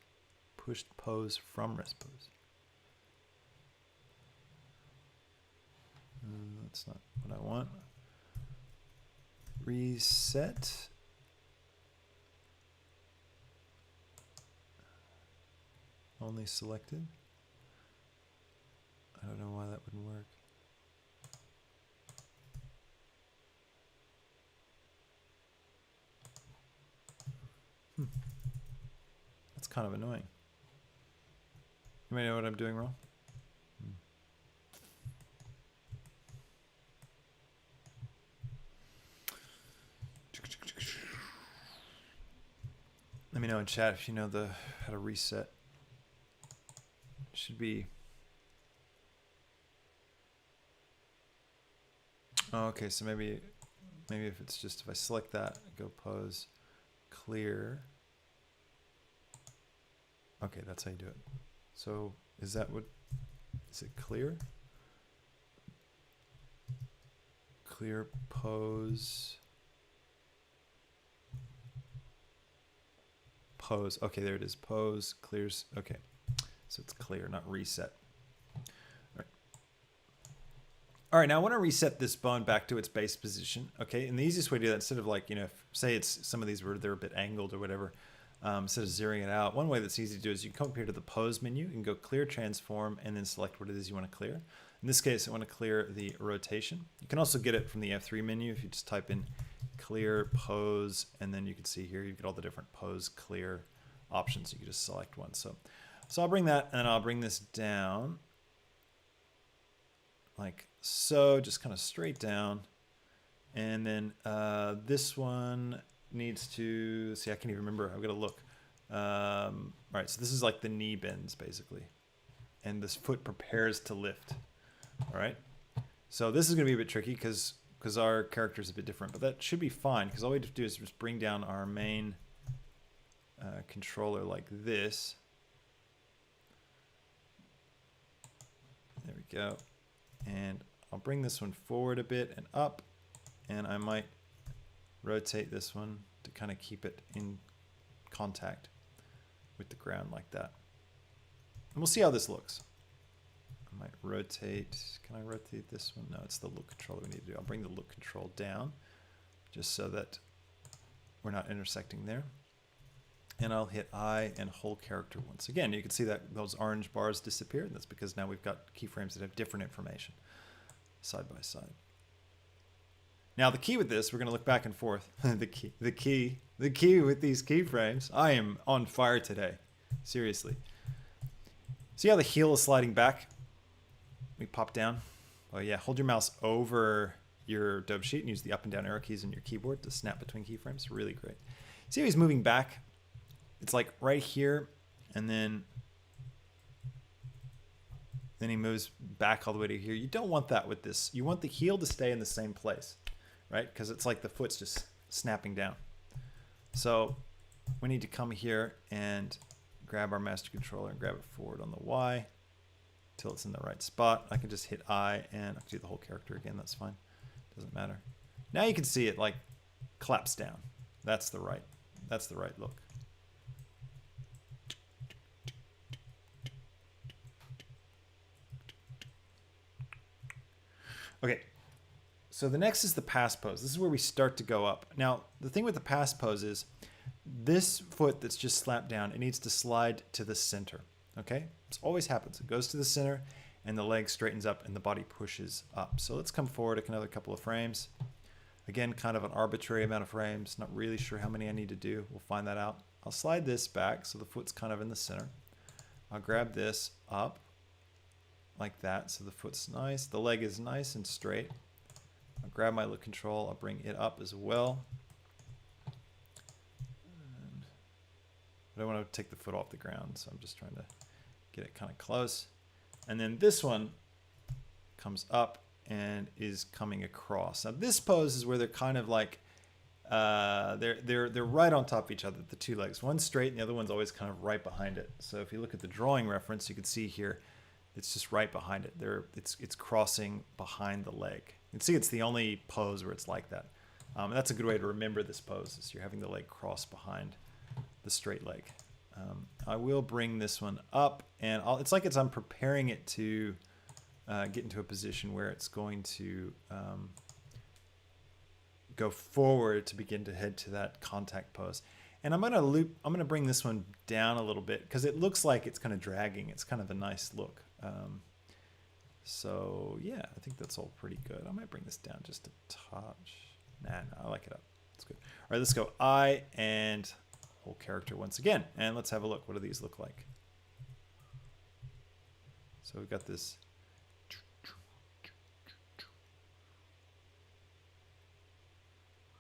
Pushed pose from rest pose. That's not what I want. Reset. Only selected. I don't know why that wouldn't work. That's kind of annoying. You may know what I'm doing wrong. Let me know in chat if you know how to reset. It should be. Oh, okay, so maybe if it's just if I select that, go pose, clear. Okay, that's how you do it. So is it clear? Clear pose. Pose. Okay, there it is. Pose, clears. Okay. So it's clear, not reset. All right, now I want to reset this bone back to its base position. Okay, and the easiest way to do that, instead of like, say it's some of these where they're a bit angled or whatever, instead of zeroing it out, one way that's easy to do is you come up here to the pose menu and go clear transform and then select what it is you want to clear. In this case, I want to clear the rotation. You can also get it from the F3 menu if you just type in clear pose, and then you can see here you get all the different pose clear options. You can just select one. So I'll bring that and I'll bring this down like so, just kind of straight down. And then this one needs to, see, I can't even remember. I've got to look. All right, so this is like the knee bends basically. And this foot prepares to lift. All right. So this is going to be a bit tricky because our character is a bit different, but that should be fine because all we have to do is just bring down our main controller like this. There we go. And I'll bring this one forward a bit and up, and I might rotate this one to kind of keep it in contact with the ground like that. And we'll see how this looks. I might rotate. Can I rotate this one? No, it's the look control that we need to do. I'll bring the look control down just so that we're not intersecting there. And I'll hit I and whole character once again. You can see that those orange bars disappeared. That's because now we've got keyframes that have different information side by side. Now the key with this, we're going to look back and forth. the key with these keyframes. I am on fire today. Seriously. See how the heel is sliding back? We pop down. Oh yeah, hold your mouse over your dope sheet and use the up and down arrow keys on your keyboard to snap between keyframes. Really great. See how he's moving back? It's like right here, and then he moves back all the way to here. You don't want that with this. You want the heel to stay in the same place, right? Because it's like the foot's just snapping down. So we need to come here and grab our master controller and grab it forward on the Y till it's in the right spot. I can just hit I and I can do the whole character again. That's fine. Doesn't matter. Now you can see it like collapse down. That's the right look. Okay, so the next is the pass pose. This is where we start to go up. Now, the thing with the pass pose is this foot that's just slapped down, it needs to slide to the center, okay? This always happens. It goes to the center, and the leg straightens up, and the body pushes up. So let's come forward another couple of frames. Again, kind of an arbitrary amount of frames. Not really sure how many I need to do. We'll find that out. I'll slide this back so the foot's kind of in the center. I'll grab this up like that so the foot's nice. The leg is nice and straight. I'll grab my look control. I'll bring it up as well. And I don't want to take the foot off the ground, so I'm just trying to get it kind of close. And then this one comes up and is coming across. Now this pose is where they're kind of like they're right on top of each other, the two legs. One's straight and the other one's always kind of right behind it. So if you look at the drawing reference, you can see here it's just right behind it. It's crossing behind the leg. You can see it's the only pose where it's like that. And that's a good way to remember this pose, is you're having the leg cross behind the straight leg. I will bring this one up, and it's like I'm preparing it to get into a position where it's going to go forward to begin to head to that contact pose. And I'm going to bring this one down a little bit because it looks like it's kind of dragging. It's kind of a nice look. So yeah, I think that's all pretty good. I might bring this down just a touch. Nah, I like it up. It's good. All right, let's go eye and whole character once again. And let's have a look. What do these look like? So we've got this.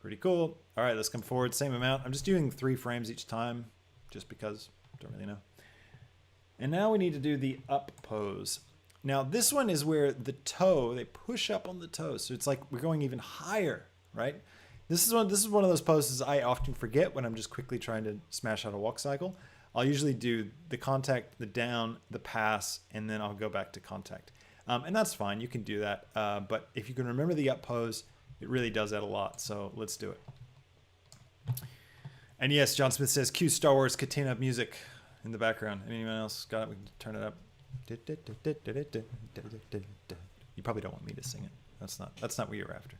Pretty cool. All right, let's come forward. Same amount. I'm just doing 3 frames each time just because. Don't really know. And now we need to do the up pose. Now this one is where the toe, they push up on the toe. So it's like we're going even higher, right? This is one of those poses I often forget when I'm just quickly trying to smash out a walk cycle. I'll usually do the contact, the down, the pass, and then I'll go back to contact. And that's fine. You can do that. But if you can remember the up pose, it really does add a lot. So let's do it. And yes, John Smith says, cue Star Wars Katina music in the background. Anyone else got it? We can turn it up. You probably don't want me to sing it. That's not what you're after.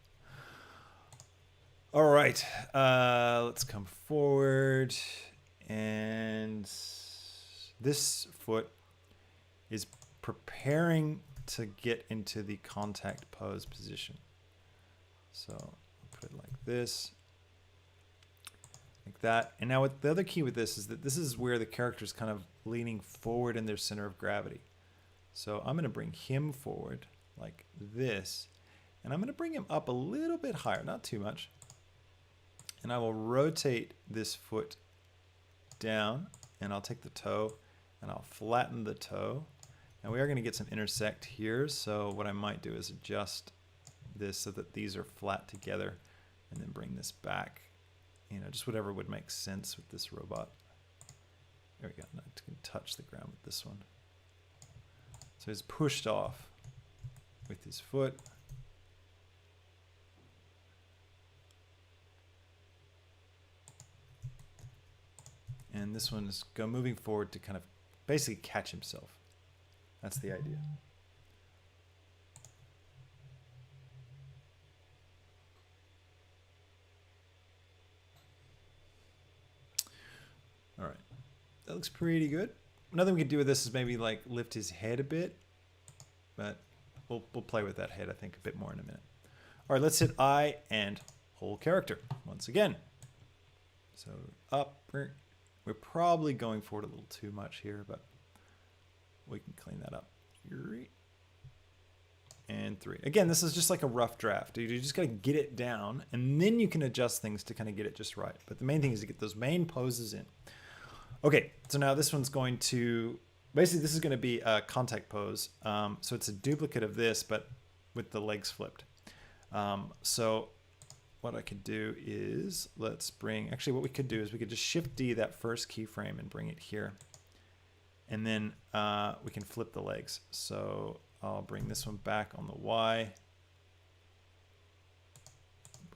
All right, let's come forward, and this foot is preparing to get into the contact pose position. So I'll put it like this, like that. And now the other key with this is that this is where the character is kind of leaning forward in their center of gravity. So I'm going to bring him forward like this, and I'm going to bring him up a little bit higher, not too much. And I will rotate this foot down, and I'll take the toe and I'll flatten the toe. Now we are going to get some intersect here, so what I might do is adjust this so that these are flat together, and then bring this back. You know, just whatever would make sense with this robot. There we go. Now I can touch the ground with this one. So he's pushed off with his foot. And this one is moving forward to kind of basically catch himself. That's the idea. All right, that looks pretty good. Another thing we could do with this is maybe like lift his head a bit, but we'll play with that head, I think, a bit more in a minute. All right, let's hit eye and whole character once again. So up. We're probably going forward a little too much here, but we can clean that up. 3 and 3. Again, this is just like a rough draft. Dude, you just got to get it down, and then you can adjust things to kind of get it just right. But the main thing is to get those main poses in. Okay, so now this one's going to, basically this is going to be a contact pose. So it's a duplicate of this, but with the legs flipped. So what I could do is actually what we could do is we could just shift D that first keyframe and bring it here. And then we can flip the legs. So I'll bring this one back on the Y.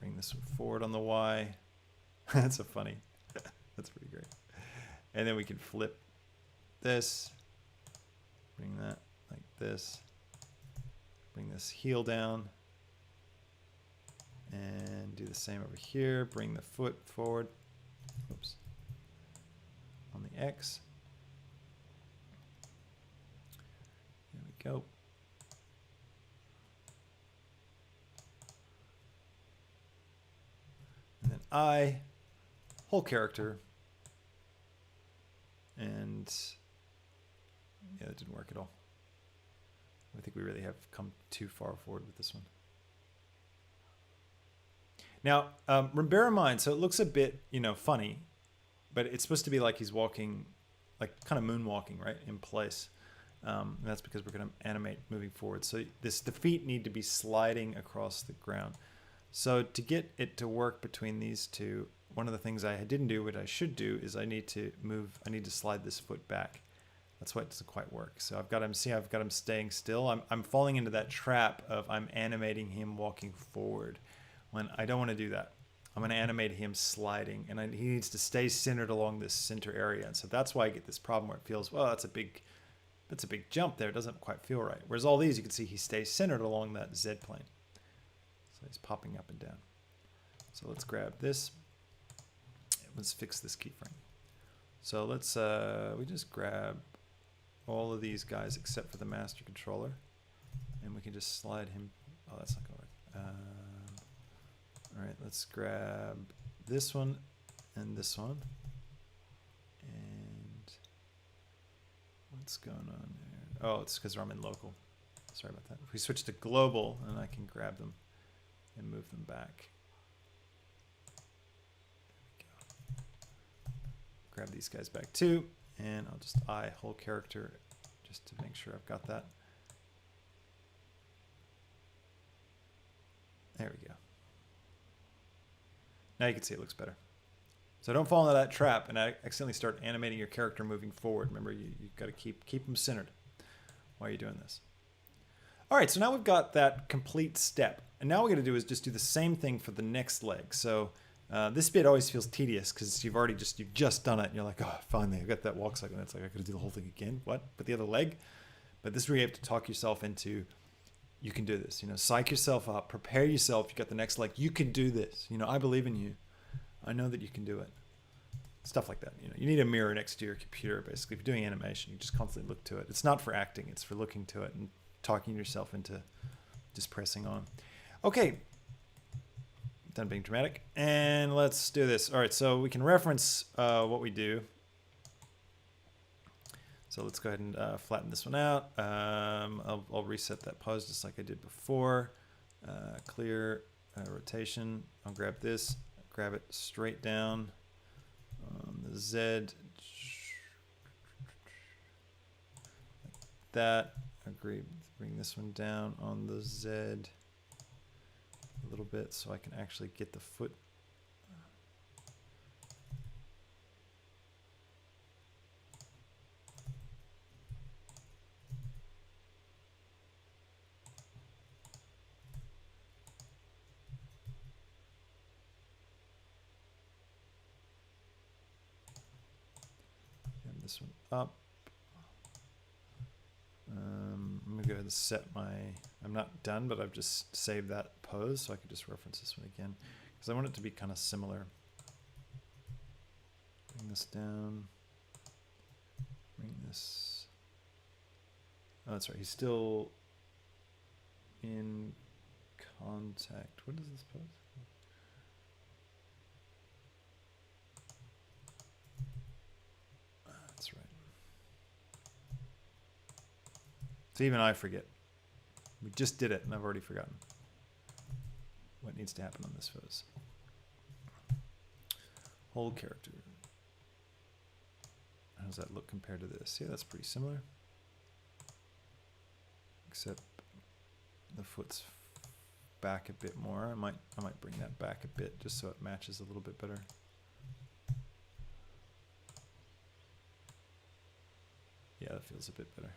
bring this one forward on the Y. That's a funny. That's pretty great. And then we can flip this, bring that like this, bring this heel down, and do the same over here. Bring the foot forward. Oops. On the X. There we go. And then I, whole character. And yeah, that didn't work at all. I think we really have come too far forward with this one. Now, bear in mind, so it looks a bit, funny, but it's supposed to be like he's walking, like kind of moonwalking, right, in place. And that's because we're going to animate moving forward. So the feet need to be sliding across the ground. So to get it to work between these two, one of the things I didn't do, what I should do, is I need to slide this foot back. That's why it doesn't quite work. So I've got him staying still. I'm falling into that trap of I'm animating him walking forward when I don't want to do that. I'm going to animate him sliding, and he needs to stay centered along this center area. And so that's why I get this problem where it feels, well, that's a big jump there. It doesn't quite feel right. Whereas all these, you can see he stays centered along that Z plane. So he's popping up and down. So let's grab this. Let's fix this keyframe. So let's we just grab all of these guys except for the master controller, and we can just slide him. Oh, that's not gonna work. All right, let's grab this one and this one. And what's going on there? Oh, it's because I'm in local. Sorry about that. If we switch to global, then I can grab them and move them back. Grab these guys back too, and I'll just whole character just to make sure I've got that. There we go. Now you can see it looks better. So don't fall into that trap and accidentally start animating your character moving forward. Remember, you've got to keep them centered while you're doing this. All right, so now we've got that complete step. And now what we're going to do is just do the same thing for the next leg. So this bit always feels tedious because you've just done it. And you're like, oh, finally, I got that walk cycle. And it's like, I got to do the whole thing again. What? But the other leg? But this is where you have to talk yourself into, you can do this. Psych yourself up. Prepare yourself. You got the next leg. You can do this. I believe in you. I know that you can do it. Stuff like that. You need a mirror next to your computer, basically. If you're doing animation, you just constantly look to it. It's not for acting. It's for looking to it and talking yourself into just pressing on. Okay. Done being dramatic. And let's do this. All right, so we can reference what we do. So let's go ahead and flatten this one out. I'll reset that pose just like I did before. Clear rotation. I'll grab this, grab it straight down on the Z. Like that. Agree. Bring this one down on the Z a little bit so I can actually get the foot. And this one up. I'm going to go ahead and set I'm not done, but I've just saved that pose so I can just reference this one again because I want it to be kind of similar. Bring this down. Bring this. Oh, that's right. He's still in contact. What is this pose? That's right. So even I forget. We just did it and I've already forgotten what needs to happen on this pose. Whole character. How does that look compared to this? Yeah, that's pretty similar. Except the foot's back a bit more. I might bring that back a bit just so it matches a little bit better. Yeah, that feels a bit better.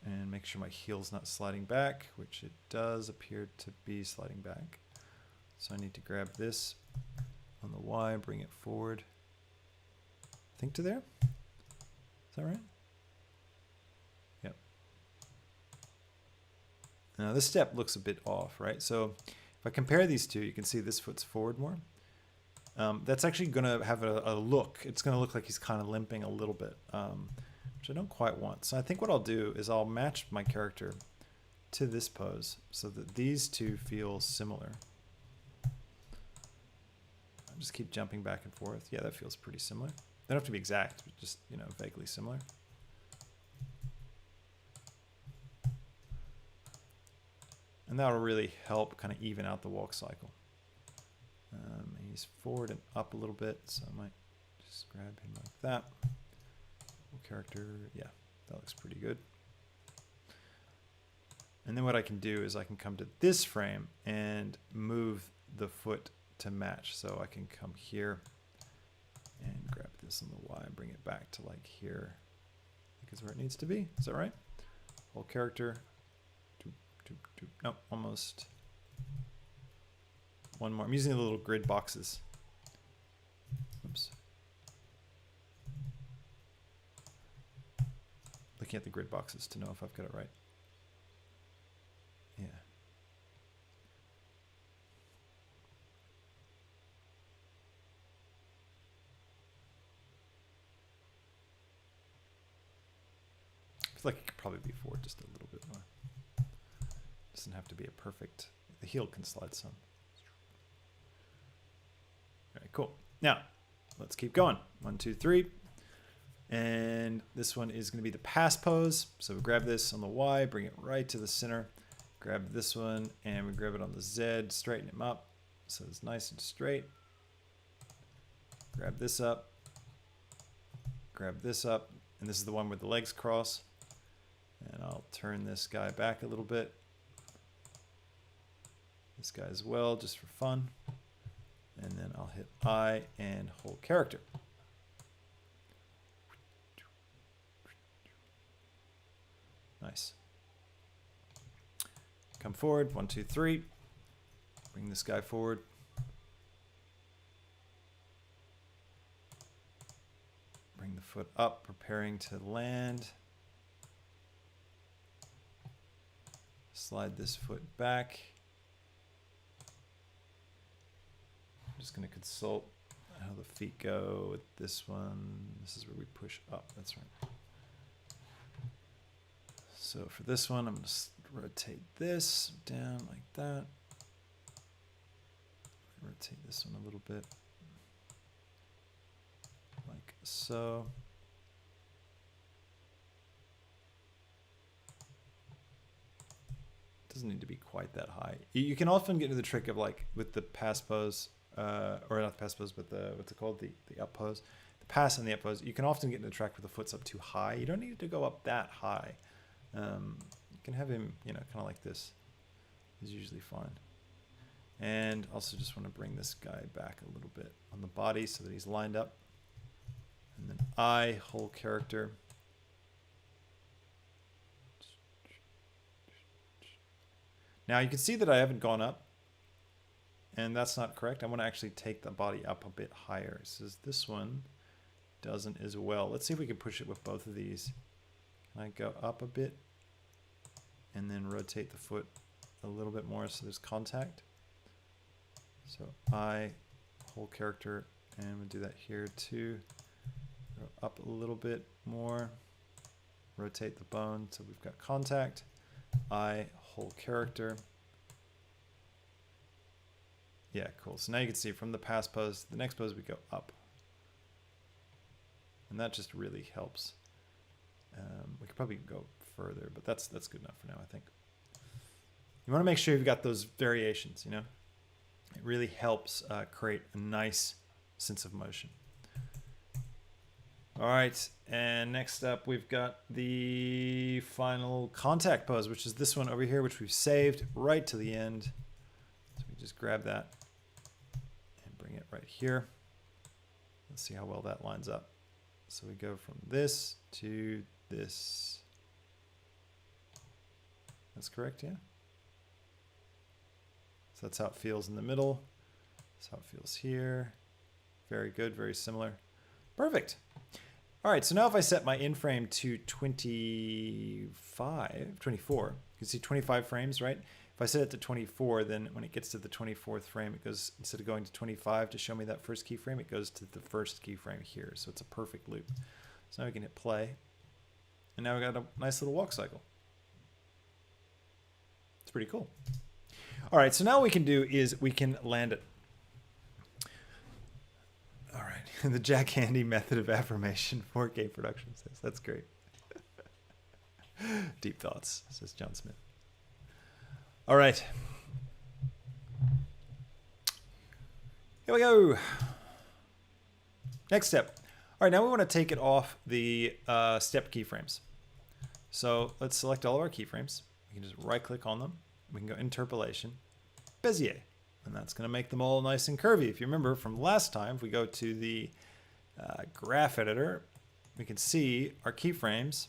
And make sure my heel's not sliding back, which it does appear to be sliding back. So I need to grab this on the Y, bring it forward. I think to there. Is that right? Yep. Now this step looks a bit off, right? So if I compare these two, you can see this foot's forward more. That's actually going to have a look. It's going to look like he's kind of limping a little bit, which I don't quite want. So I think what I'll do is I'll match my character to this pose so that these two feel similar. I'll just keep jumping back and forth. Yeah, that feels pretty similar. They don't have to be exact, but just, you know, vaguely similar. And that'll really help kind of even out the walk cycle. He's forward and up a little bit, so I might just grab him like that. Character, yeah, that looks pretty good. And then what I can do is I can come to this frame and move the foot to match. So I can come here and grab this on the Y and bring it back to like here. I think is where it needs to be. Is that right? Whole character. No, almost. One more. I'm using the little grid boxes. Oops. Looking at the grid boxes to know if I've got it right. Yeah. I feel like it could probably be forward just a little bit more. Doesn't have to be a perfect. The heel can slide some. All right, cool. Now, let's keep going. 1, 2, 3. And this one is going to be the pass pose. So we grab this on the Y, bring it right to the center. Grab this one, and we grab it on the Z, straighten him up so it's nice and straight. Grab this up. Grab this up. And this is the one where the legs cross. And I'll turn this guy back a little bit. This guy as well, just for fun. And then I'll hit I and whole character. Nice. Come forward, 1, 2, 3. Bring this guy forward. Bring the foot up, preparing to land. Slide this foot back. I'm just going to consult how the feet go with this one. This is where we push up. That's right. So for this one, I'm going to rotate this down like that. Rotate this one a little bit. Like so. Doesn't need to be quite that high. You can often get into the trick of like with the pass pose, or not the pass pose, but the, what's it called? The up pose. The pass and the up pose. You can often get into the track where the foot's up too high. You don't need to go up that high. You can have him, you know, kind of like this. He's usually fine. And also just want to bring this guy back a little bit on the body so that he's lined up. And then I, whole character. Now you can see that I haven't gone up, and that's not correct. I want to actually take the body up a bit higher. It says this one doesn't as well. Let's see if we can push it with both of these. Can I go up a bit and then rotate the foot a little bit more so there's contact? So I, whole character, and we'll do that here too. Go up a little bit more, rotate the bone so we've got contact. I, whole character. Yeah, cool. So now you can see from the pass pose, the next pose we go up. And that just really helps. We could probably go further, but that's good enough for now, I think. You want to make sure you've got those variations, you know? It really helps create a nice sense of motion. All right, and next up we've got the final contact pose, which is this one over here, which we've saved right to the end. So we just grab that and bring it right here. Let's see how well that lines up. So we go from this to this. That's correct, yeah. So that's how it feels in the middle. That's how it feels here. Very good, very similar. Perfect. All right, so now if I set my in frame to 24, you can see 25 frames, right? If I set it to 24, then when it gets to the 24th frame, it goes, instead of going to 25 to show me that first keyframe, it goes to the first keyframe here. So it's a perfect loop. So now we can hit play. And now we got a nice little walk cycle. It's pretty cool. All right, so now what we can do is we can land it. All right, the Jack Handey method of affirmation, 4K production says. That's great. Deep thoughts, says John Smith. All right. Here we go. Next step. All right, now we want to take it off the step keyframes. So let's select all of our keyframes. We can just right click on them. We can go interpolation, Bezier. And that's going to make them all nice and curvy. If you remember from last time, if we go to the graph editor, we can see our keyframes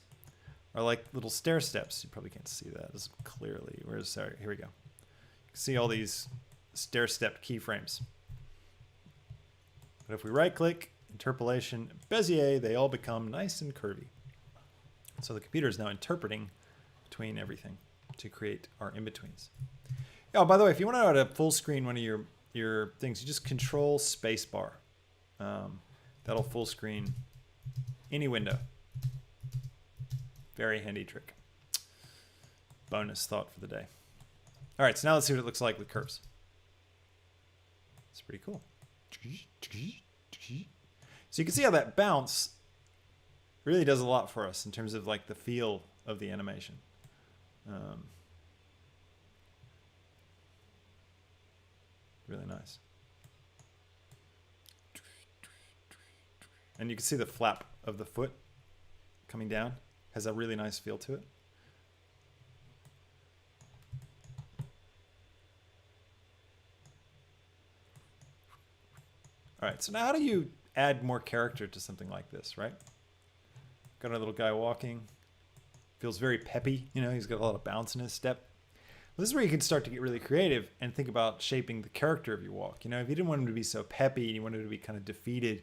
are like little stair steps. You probably can't see that as clearly. Sorry, here we go. You can see all these stair step keyframes. But if we right click, interpolation, Bezier, they all become nice and curvy. So the computer is now interpreting between everything to create our in-betweens. Oh, by the way, if you want to know how to full screen one of your things, you just control space bar. That'll full screen any window. Very handy trick. Bonus thought for the day. All right, so now let's see what it looks like with curves. It's pretty cool. So you can see how that bounce really does a lot for us in terms of like the feel of the animation. Really nice. And you can see the flap of the foot coming down. Has a really nice feel to it. All right, so now how do you add more character to something like this, right? Got our little guy walking. Feels very peppy, you know, he's got a lot of bounce in his step. This is where you can start to get really creative and think about shaping the character of your walk. You know, if you didn't want him to be so peppy and you wanted him to be kind of defeated,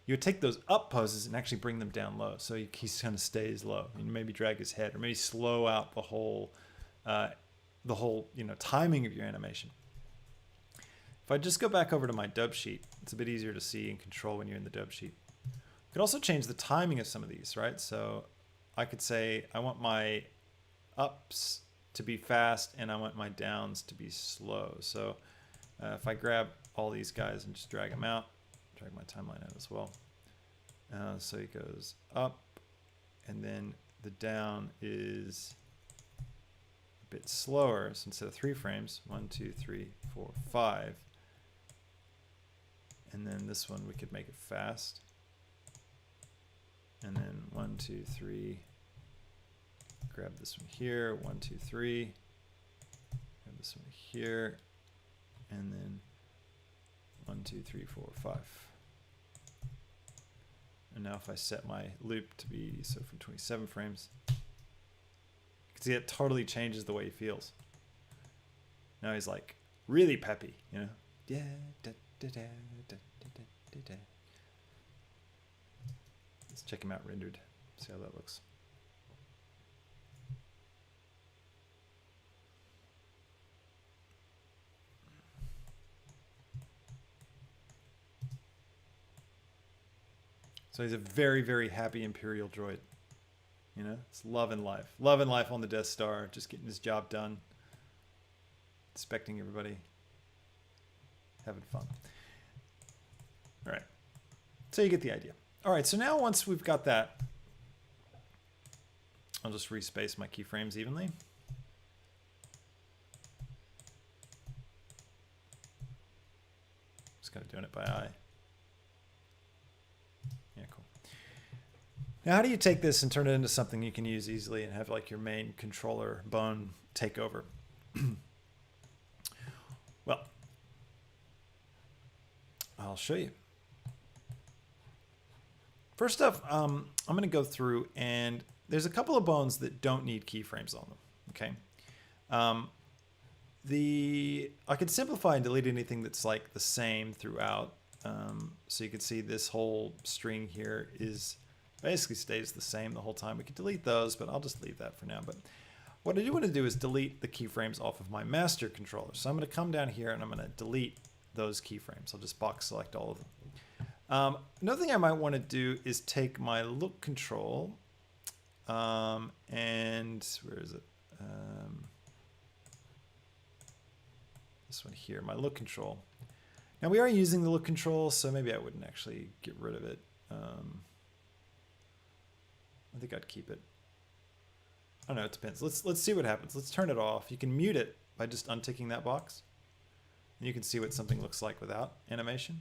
you would take those up poses and actually bring them down low. So he kind of stays low and maybe drag his head or maybe slow out the whole timing of your animation. If I just go back over to my dub sheet, it's a bit easier to see and control when you're in the dub sheet. You could also change the timing of some of these, right? So I could say I want my ups to be fast and I want my downs to be slow. So if I grab all these guys and just drag them out, drag my timeline out as well. So it goes up and then the down is a bit slower. So instead of 3 frames, 1, 2, 3, 4, 5. And then this one we could make it fast. And then 1, 2, 3. Grab this one here, 1, 2, 3. Grab this one here, and then 1, 2, 3, 4, 5. And now if I set my loop to be so from 27 frames, you can see it totally changes the way he feels. Now he's like really peppy, you know? Yeah, da, da, da, da, da, da, da. Let's check him out rendered, see how that looks. So he's a very, very happy Imperial droid. You know, it's loving life. Loving life on the Death Star, just getting his job done. Inspecting everybody. Having fun. All right. So you get the idea. All right, so now once we've got that, I'll just respace my keyframes evenly. Just kind of doing it by eye. Yeah, cool. Now, how do you take this and turn it into something you can use easily and have like your main controller bone take over? Well, I'll show you. First off, I'm going to go through and there's a couple of bones that don't need keyframes on them. Okay. I could simplify and delete anything that's like the same throughout. So you can see this whole string here is basically stays the same the whole time. We could delete those, but I'll just leave that for now. But what I do want to do is delete the keyframes off of my master controller. So I'm going to come down here and I'm going to delete those keyframes. I'll just box select all of them. Another thing I might want to do is take my look control and where is it? This one here, my look control. Now we are using the look control, so maybe I wouldn't actually get rid of it. I think I'd keep it. I don't know, it depends. Let's see what happens. Let's turn it off. You can mute it by just unticking that box. And you can see what something looks like without animation.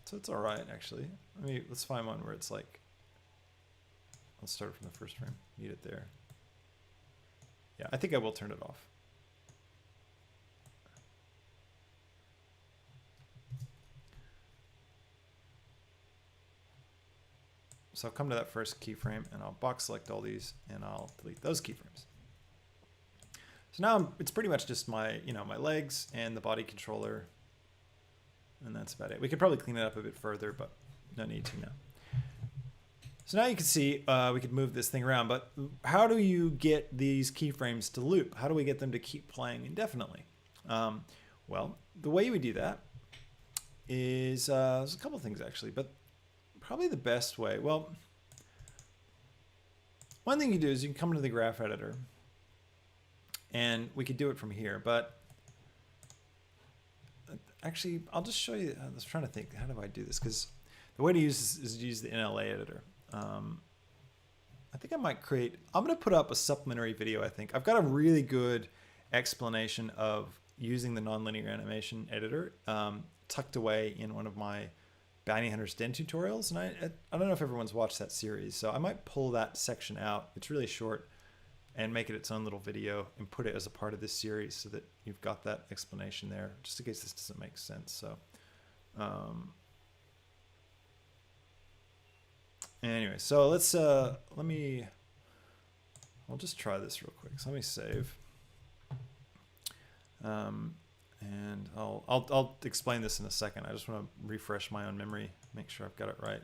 So it's all right, actually. Let's find one where it's like, let's start from the first frame. Mute it there. Yeah, I think I will turn it off. So I'll come to that first keyframe and I'll box select all these and I'll delete those keyframes. So now it's pretty much just my, my legs and the body controller, and that's about it. We could probably clean it up a bit further, but no need to now. So now you can see we could move this thing around, but how do you get these keyframes to loop? How do we get them to keep playing indefinitely? Well, the way you would do that is there's a couple things actually, but probably the best way. Well, one thing you do is you can come into the graph editor and we could do it from here, but actually I'll just show you. I was trying to think, how do I do this? Because the way to use this is to use the NLA editor. I think I might I'm going to put up a supplementary video. I think I've got a really good explanation of using the nonlinear animation editor tucked away in one of my Bounty Hunters Den tutorials, and I don't know if everyone's watched that series, so I might pull that section out. It's really short, and make it its own little video and put it as a part of this series so that you've got that explanation there, just in case this doesn't make sense. So anyway, so I'll just try this real quick. So let me save. And I'll explain this in a second. I just want to refresh my own memory, make sure I've got it right.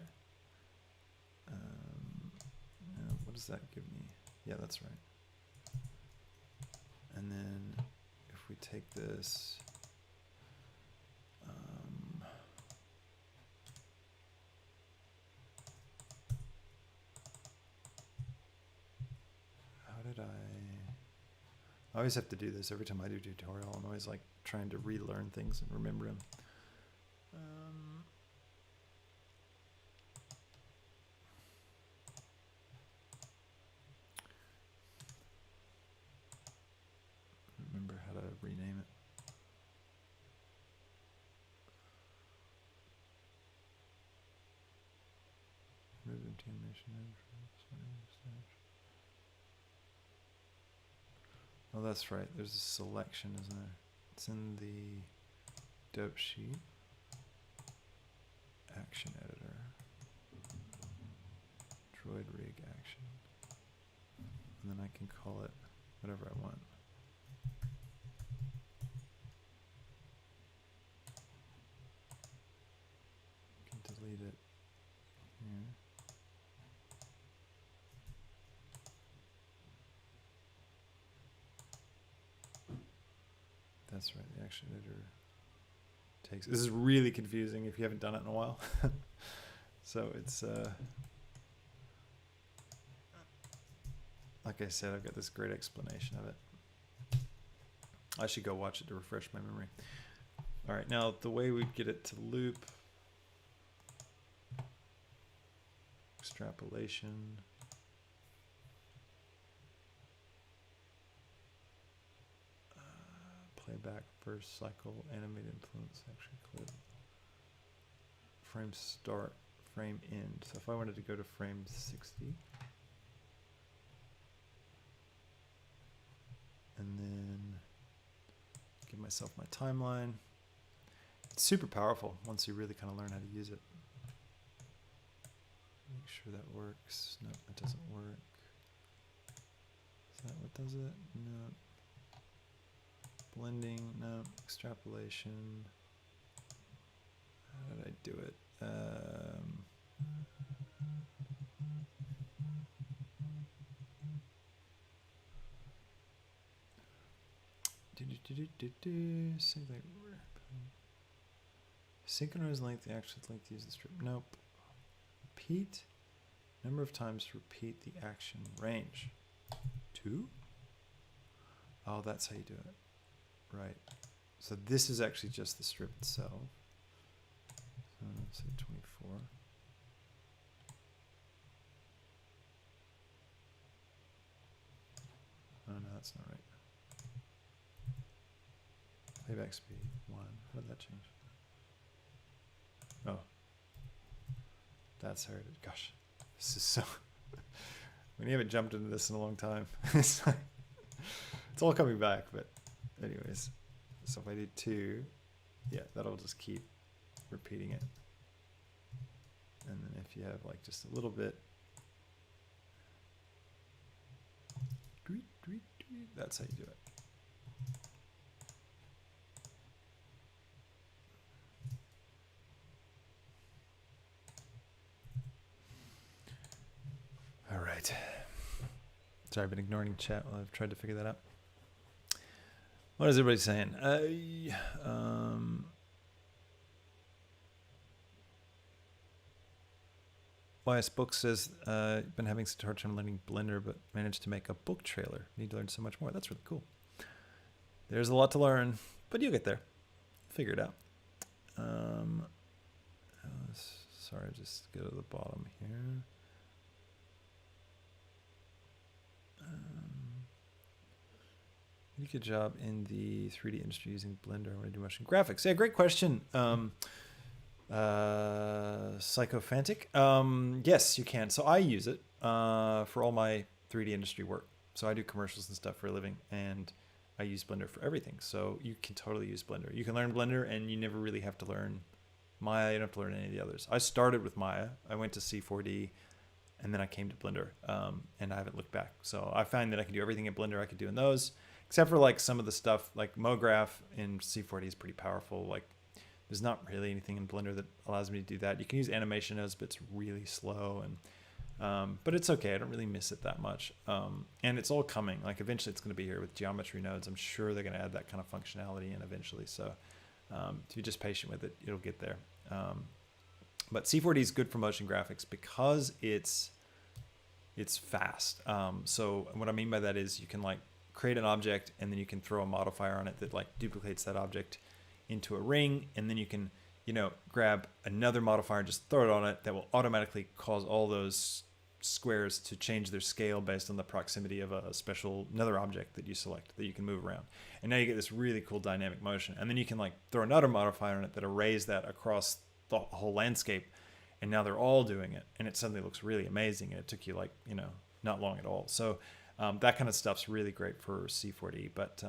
What does that give me? Yeah, that's right. And then if we take this, how did I always have to do this every time I do tutorial. I'm always like trying to relearn things and remember them. Remember how to rename it. Remove empty animation. Oh, that's right. There's a selection, isn't there? It's in the dope sheet. Action editor. Droid rig action. And then I can call it whatever I want. I can delete it here. That's right, the action editor takes. This is really confusing if you haven't done it in a while. So it's like I said, I've got this great explanation of it. I should go watch it to refresh my memory. All right, now the way we get it to loop, extrapolation. Playback, first cycle, animated influence, action clip, frame start, frame end. So if I wanted to go to frame 60, and then give myself my timeline. It's super powerful once you really kind of learn how to use it. Make sure that works. No, it doesn't work. that what does it? No. Blending, no. Extrapolation. How did I do it? Synchronize length, the action length, use the strip. Nope. Repeat. Number of times to repeat the action range. 2? Oh, that's how you do it. Right. So this is actually just the strip itself. So let's say 24. Oh, no, that's not right. Playback speed, 1. How did that change? Oh. That's how it is. Gosh. This is so... when you haven't jumped into this in a long time, it's all coming back, but anyways. So if I do 2, yeah, that'll just keep repeating it. And then if you have like just a little bit, that's how you do it. All right. Sorry, I've been ignoring chat while I've tried to figure that out. What is everybody saying? YS Book says, been having such a hard time learning Blender, but managed to make a book trailer. Need to learn so much more. That's really cool. There's a lot to learn, but you'll get there. Figure it out. Sorry, just go to the bottom here. Good job in the 3D industry using Blender when I do motion graphics. Yeah, great question. Psychophantic. Yes, you can. So I use it for all my 3D industry work. So I do commercials and stuff for a living, and I use Blender for everything. So you can totally use Blender. You can learn Blender, and you never really have to learn Maya. You don't have to learn any of the others. I started with Maya. I went to C4D, and then I came to Blender, and I haven't looked back. So I find that I can do everything in Blender I could do in those, except for like some of the stuff like MoGraph in C4D is pretty powerful. Like there's not really anything in Blender that allows me to do that. You can use animation nodes, but it's really slow, and but it's okay. I don't really miss it that much. And it's all coming. Like eventually it's going to be here with geometry nodes. I'm sure they're going to add that kind of functionality in eventually. So if you're just patient with it, it'll get there. But C4D is good for motion graphics because it's fast. So what I mean by that is you can like create an object, and then you can throw a modifier on it that like duplicates that object into a ring, and then you can, you know, grab another modifier and just throw it on it that will automatically cause all those squares to change their scale based on the proximity of another object that you select that you can move around. And now you get this really cool dynamic motion. And then you can like throw another modifier on it that arrays that across the whole landscape, and now they're all doing it, and it suddenly looks really amazing, and it took you like, you know, not long at all. So that kind of stuff's really great for C4D, but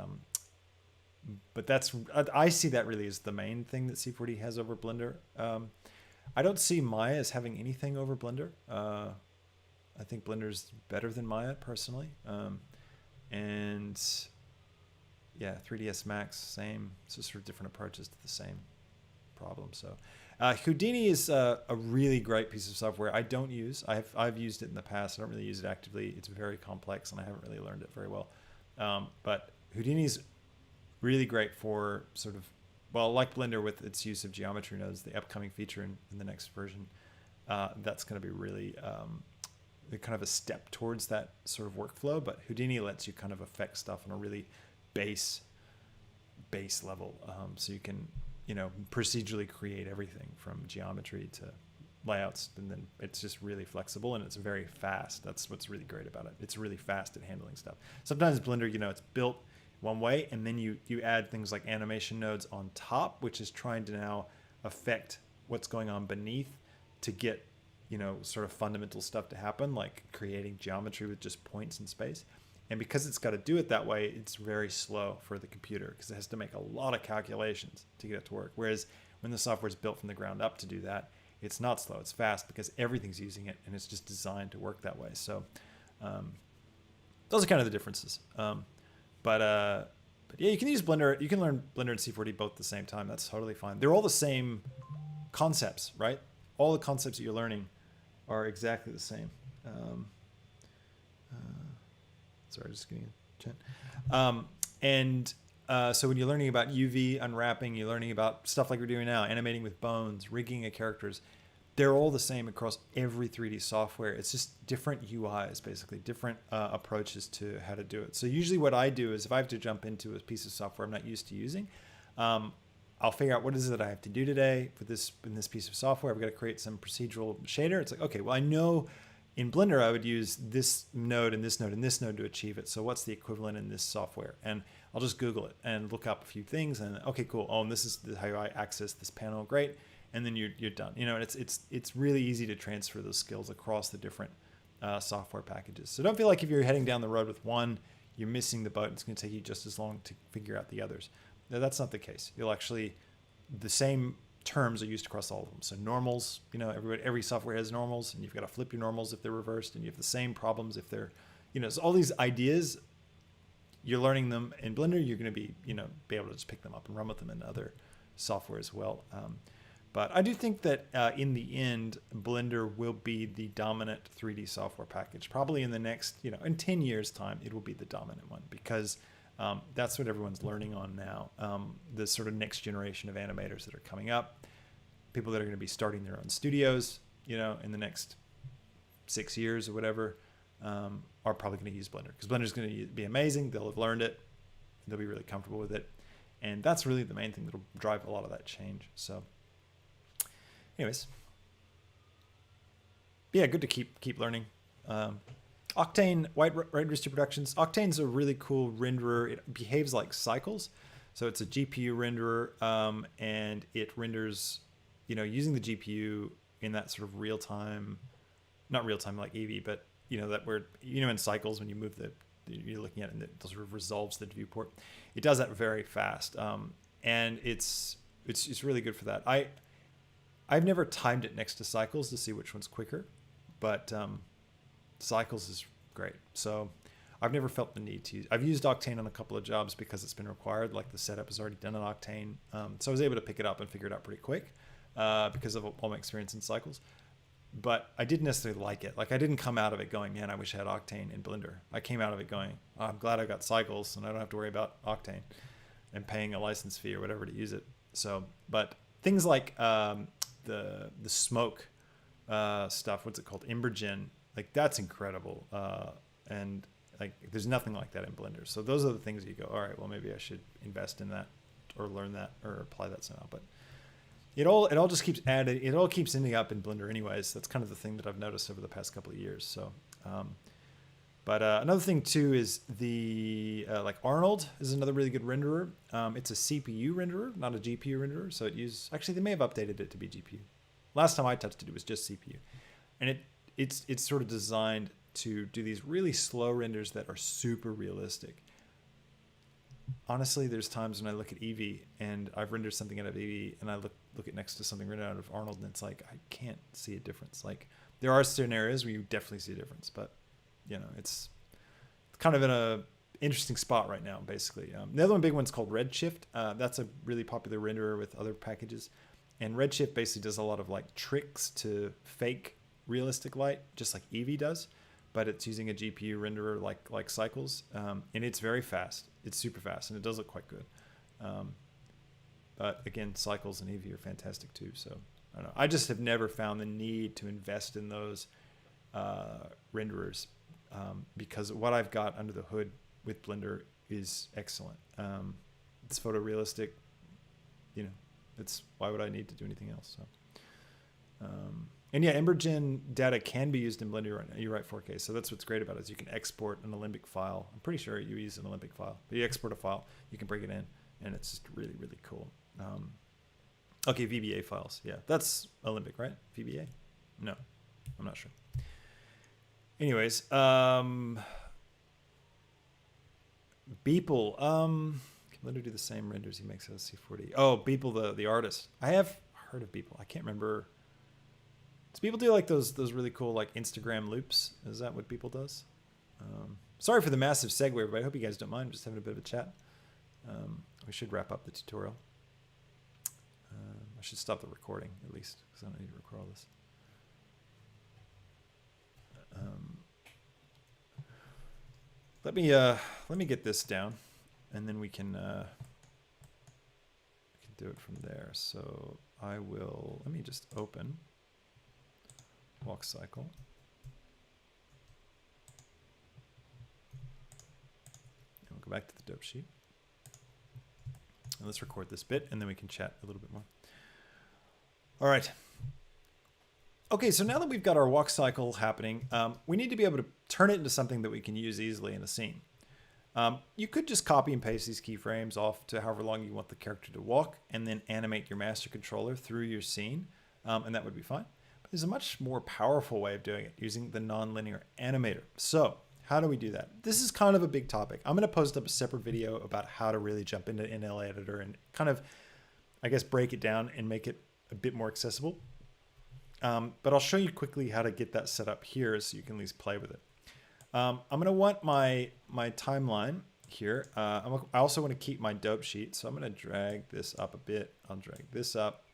I see that really as the main thing that C4D has over Blender. I don't see Maya as having anything over Blender. I think Blender's better than Maya personally. And yeah, 3ds Max, same. It's just sort of different approaches to the same problem. So Houdini is a really great piece of software. I don't use. I've used it in the past. I don't really use it actively. It's very complex, and I haven't really learned it very well. But Houdini's really great for sort of, well, like Blender with its use of geometry nodes, the upcoming feature in the next version. That's going to be really kind of a step towards that sort of workflow. But Houdini lets you kind of affect stuff on a really base level, so you can, you know, procedurally create everything from geometry to layouts, and then it's just really flexible, and it's very fast. That's what's really great about it. It's really fast at handling stuff. Sometimes Blender, you know, it's built one way, and then you add things like animation nodes on top, which is trying to now affect what's going on beneath to get, you know, sort of fundamental stuff to happen, like creating geometry with just points in space. And because it's got to do it that way, it's very slow for the computer because it has to make a lot of calculations to get it to work. Whereas when the software is built from the ground up to do that, it's not slow, it's fast because everything's using it, and it's just designed to work that way. So those are kind of the differences. But yeah, you can use Blender. You can learn Blender and C4D both at the same time. That's totally fine. They're all the same concepts, right? All the concepts that you're learning are exactly the same. Sorry, just getting a chat. So when you're learning about UV unwrapping, you're learning about stuff like we're doing now, animating with bones, rigging of characters. They're all the same across every 3D software. It's just different UIs, basically, different approaches to how to do it. So usually what I do is if I have to jump into a piece of software I'm not used to using, I'll figure out what is it that I have to do today for this in this piece of software. I've got to create some procedural shader. It's like, okay, well, I know in Blender I would use this node and this node and this node to achieve it. So what's the equivalent in this software? And I'll just Google it and look up a few things and okay, cool. Oh, and this is how I access this panel. Great. And then you're done. You know, and it's really easy to transfer those skills across the different software packages. So don't feel like if you're heading down the road with one, you're missing the boat. It's going to take you just as long to figure out the others. No, that's not the case. You'll actually, the same terms are used across all of them. So normals, you know, every software has normals, and you've got to flip your normals if they're reversed, and you have the same problems if they're, you know, so all these ideas, you're learning them in Blender. You're going to be able to just pick them up and run with them in other software as well. But I do think that in the end, Blender will be the dominant 3D software package. Probably in the next, in 10 years' time, it will be the dominant one because that's what everyone's learning on now. The sort of next generation of animators that are coming up, people that are going to be starting their own studios, in the next 6 years or whatever, are probably going to use Blender because Blender is going to be amazing. They'll have learned it. They'll be really comfortable with it. And that's really the main thing that'll drive a lot of that change. So anyways, yeah, good to keep learning. Octane, White Rooster Productions. Octane's a really cool renderer. It behaves like Cycles. So it's a GPU renderer, and it renders, using the GPU in that sort of real time, not real time like Eevee, but that where, in Cycles when you move you're looking at it and it sort of resolves the viewport. It does that very fast. And it's really good for that. I've never timed it next to Cycles to see which one's quicker, but Cycles is great. So I've never felt the need to use. I've used Octane on a couple of jobs because it's been required. Like the setup is already done on Octane, so I was able to pick it up and figure it out pretty quick because of all my experience in Cycles. But I didn't necessarily like it. Like I didn't come out of it going, man, I wish I had Octane in Blender. I came out of it going, oh, I'm glad I got Cycles and I don't have to worry about Octane and paying a license fee or whatever to use it. So, but things like the smoke stuff, what's it called, Embergen, like that's incredible, and like there's nothing like that in Blender. So those are the things you go, all right, well maybe I should invest in that or learn that or apply that somehow. But it all just keeps adding, it all keeps ending up in Blender anyways. That's kind of the thing that I've noticed over the past couple of years. So but another thing too is the like Arnold is another really good renderer. It's a CPU renderer, not a GPU renderer. So actually they may have updated it to be GPU. Last time I touched it, it was just CPU, and it's sort of designed to do these really slow renders that are super realistic. Honestly, there's times when I look at Eevee and I've rendered something out of Eevee and I look it next to something rendered out of Arnold and it's like I can't see a difference. Like there are scenarios where you definitely see a difference, but it's kind of in a interesting spot right now, basically. The other big one's called Redshift. That's a really popular renderer with other packages. And Redshift basically does a lot of like tricks to fake realistic light, just like Eevee does, but it's using a GPU renderer like Cycles. And it's very fast. It's super fast, and it does look quite good. But again, Cycles and Eevee are fantastic too. So I don't know. I just have never found the need to invest in those renderers. Because what I've got under the hood with Blender is excellent. It's photorealistic. It's why would I need to do anything else? So, and yeah, Embergen data can be used in Blender right now. You're right, 4K. So that's what's great about it is you can export an Alembic file. I'm pretty sure you use an Alembic file, but you export a file, you can bring it in, and it's just really, really cool. Okay, VBA files. Yeah, that's Alembic, right? VBA? No, I'm not sure. Anyways, Beeple. Can Blender do the same renders he makes as C4D? Oh, Beeple, the artist. I have heard of Beeple. I can't remember. Does Beeple do like those really cool like Instagram loops? Is that what Beeple does? Sorry for the massive segue, everybody. I hope you guys don't mind. I'm just having a bit of a chat. We should wrap up the tutorial. I should stop the recording at least because I don't need to record all this. Let me get this down, and then we can do it from there. So I will. Let me just open walk cycle. And we'll go back to the dope sheet. And let's record this bit, and then we can chat a little bit more. All right. Okay, so now that we've got our walk cycle happening, we need to be able to turn it into something that we can use easily in a scene. You could just copy and paste these keyframes off to however long you want the character to walk, and then animate your master controller through your scene, and that would be fine. But there's a much more powerful way of doing it, using the nonlinear animator. So how do we do that? This is kind of a big topic. I'm going to post up a separate video about how to really jump into NL Editor and kind of, I guess, break it down and make it a bit more accessible. But I'll show you quickly how to get that set up here so you can at least play with it. I'm going to want my timeline here. I also want to keep my dope sheet. So I'm going to drag this up a bit. I'll drag this up.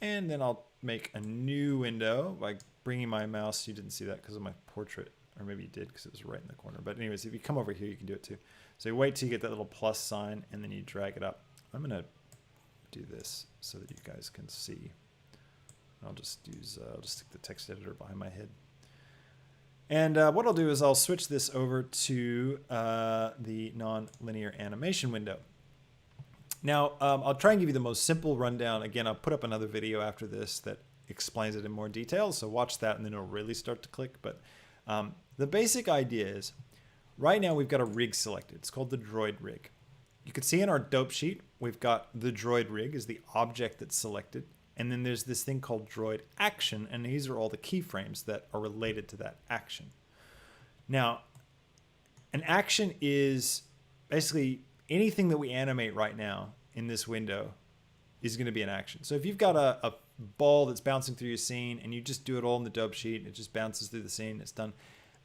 And then I'll make a new window by bringing my mouse. You didn't see that because of my portrait. Or maybe you did because it was right in the corner. But anyways, if you come over here, you can do it too. So you wait till you get that little plus sign and then you drag it up. I'm going to do this so that you guys can see. I'll just stick the text editor behind my head. And what I'll do is I'll switch this over to the non-linear animation window. Now, I'll try and give you the most simple rundown. Again, I'll put up another video after this that explains it in more detail. So watch that and then it'll really start to click. But the basic idea is right now we've got a rig selected. It's called the droid rig. You can see in our dope sheet, we've got the droid rig is the object that's selected. And then there's this thing called droid action, and these are all the keyframes that are related to that action. Now, an action is basically anything that we animate right now in this window is going to be an action. So if you've got a ball that's bouncing through your scene and you just do it all in the dope sheet, it just bounces through the scene, it's done,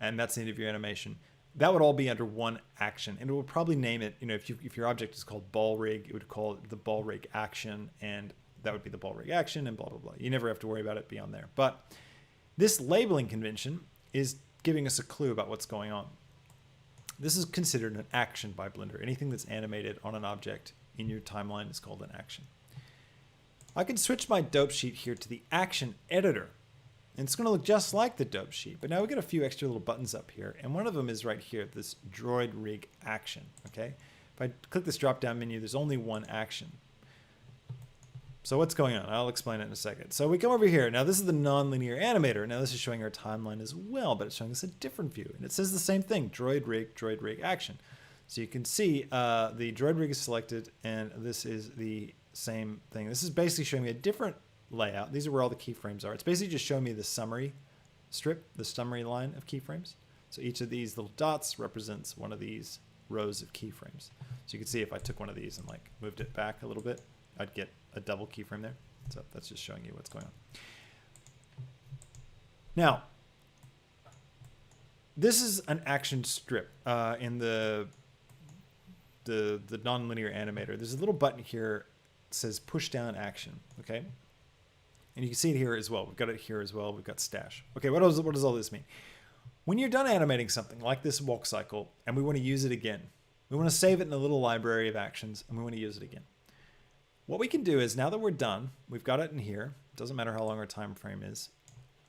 and that's the end of your animation. That would all be under one action, and it would probably name it, you know, if your object is called ball rig, it would call it the ball rig action, and that would be the ball rig action and blah, blah, blah. You never have to worry about it beyond there. But this labeling convention is giving us a clue about what's going on. This is considered an action by Blender. Anything that's animated on an object in your timeline is called an action. I can switch my dope sheet here to the action editor. And it's going to look just like the dope sheet. But now we've got a few extra little buttons up here. And one of them is right here, this droid rig action. Okay. If I click this drop down menu, there's only one action. So what's going on? I'll explain it in a second. So we come over here. Now this is the nonlinear animator. Now this is showing our timeline as well, but it's showing us a different view. And it says the same thing, droid rig action. So you can see the droid rig is selected, and this is the same thing. This is basically showing me a different layout. These are where all the keyframes are. It's basically just showing me the summary strip, the summary line of keyframes. So each of these little dots represents one of these rows of keyframes. So you can see if I took one of these and like moved it back a little bit, I'd get a double keyframe there. So that's just showing you what's going on. Now, this is an action strip in the nonlinear animator. There's a little button here that says push down action. Okay, and you can see it here as well. We've got it here as well. We've got stash. Okay, what does all this mean? When you're done animating something like this walk cycle and we want to use it again, we want to save it in a little library of actions and we want to use it again. What we can do is, now that we're done, we've got it in here. It doesn't matter how long our timeline is.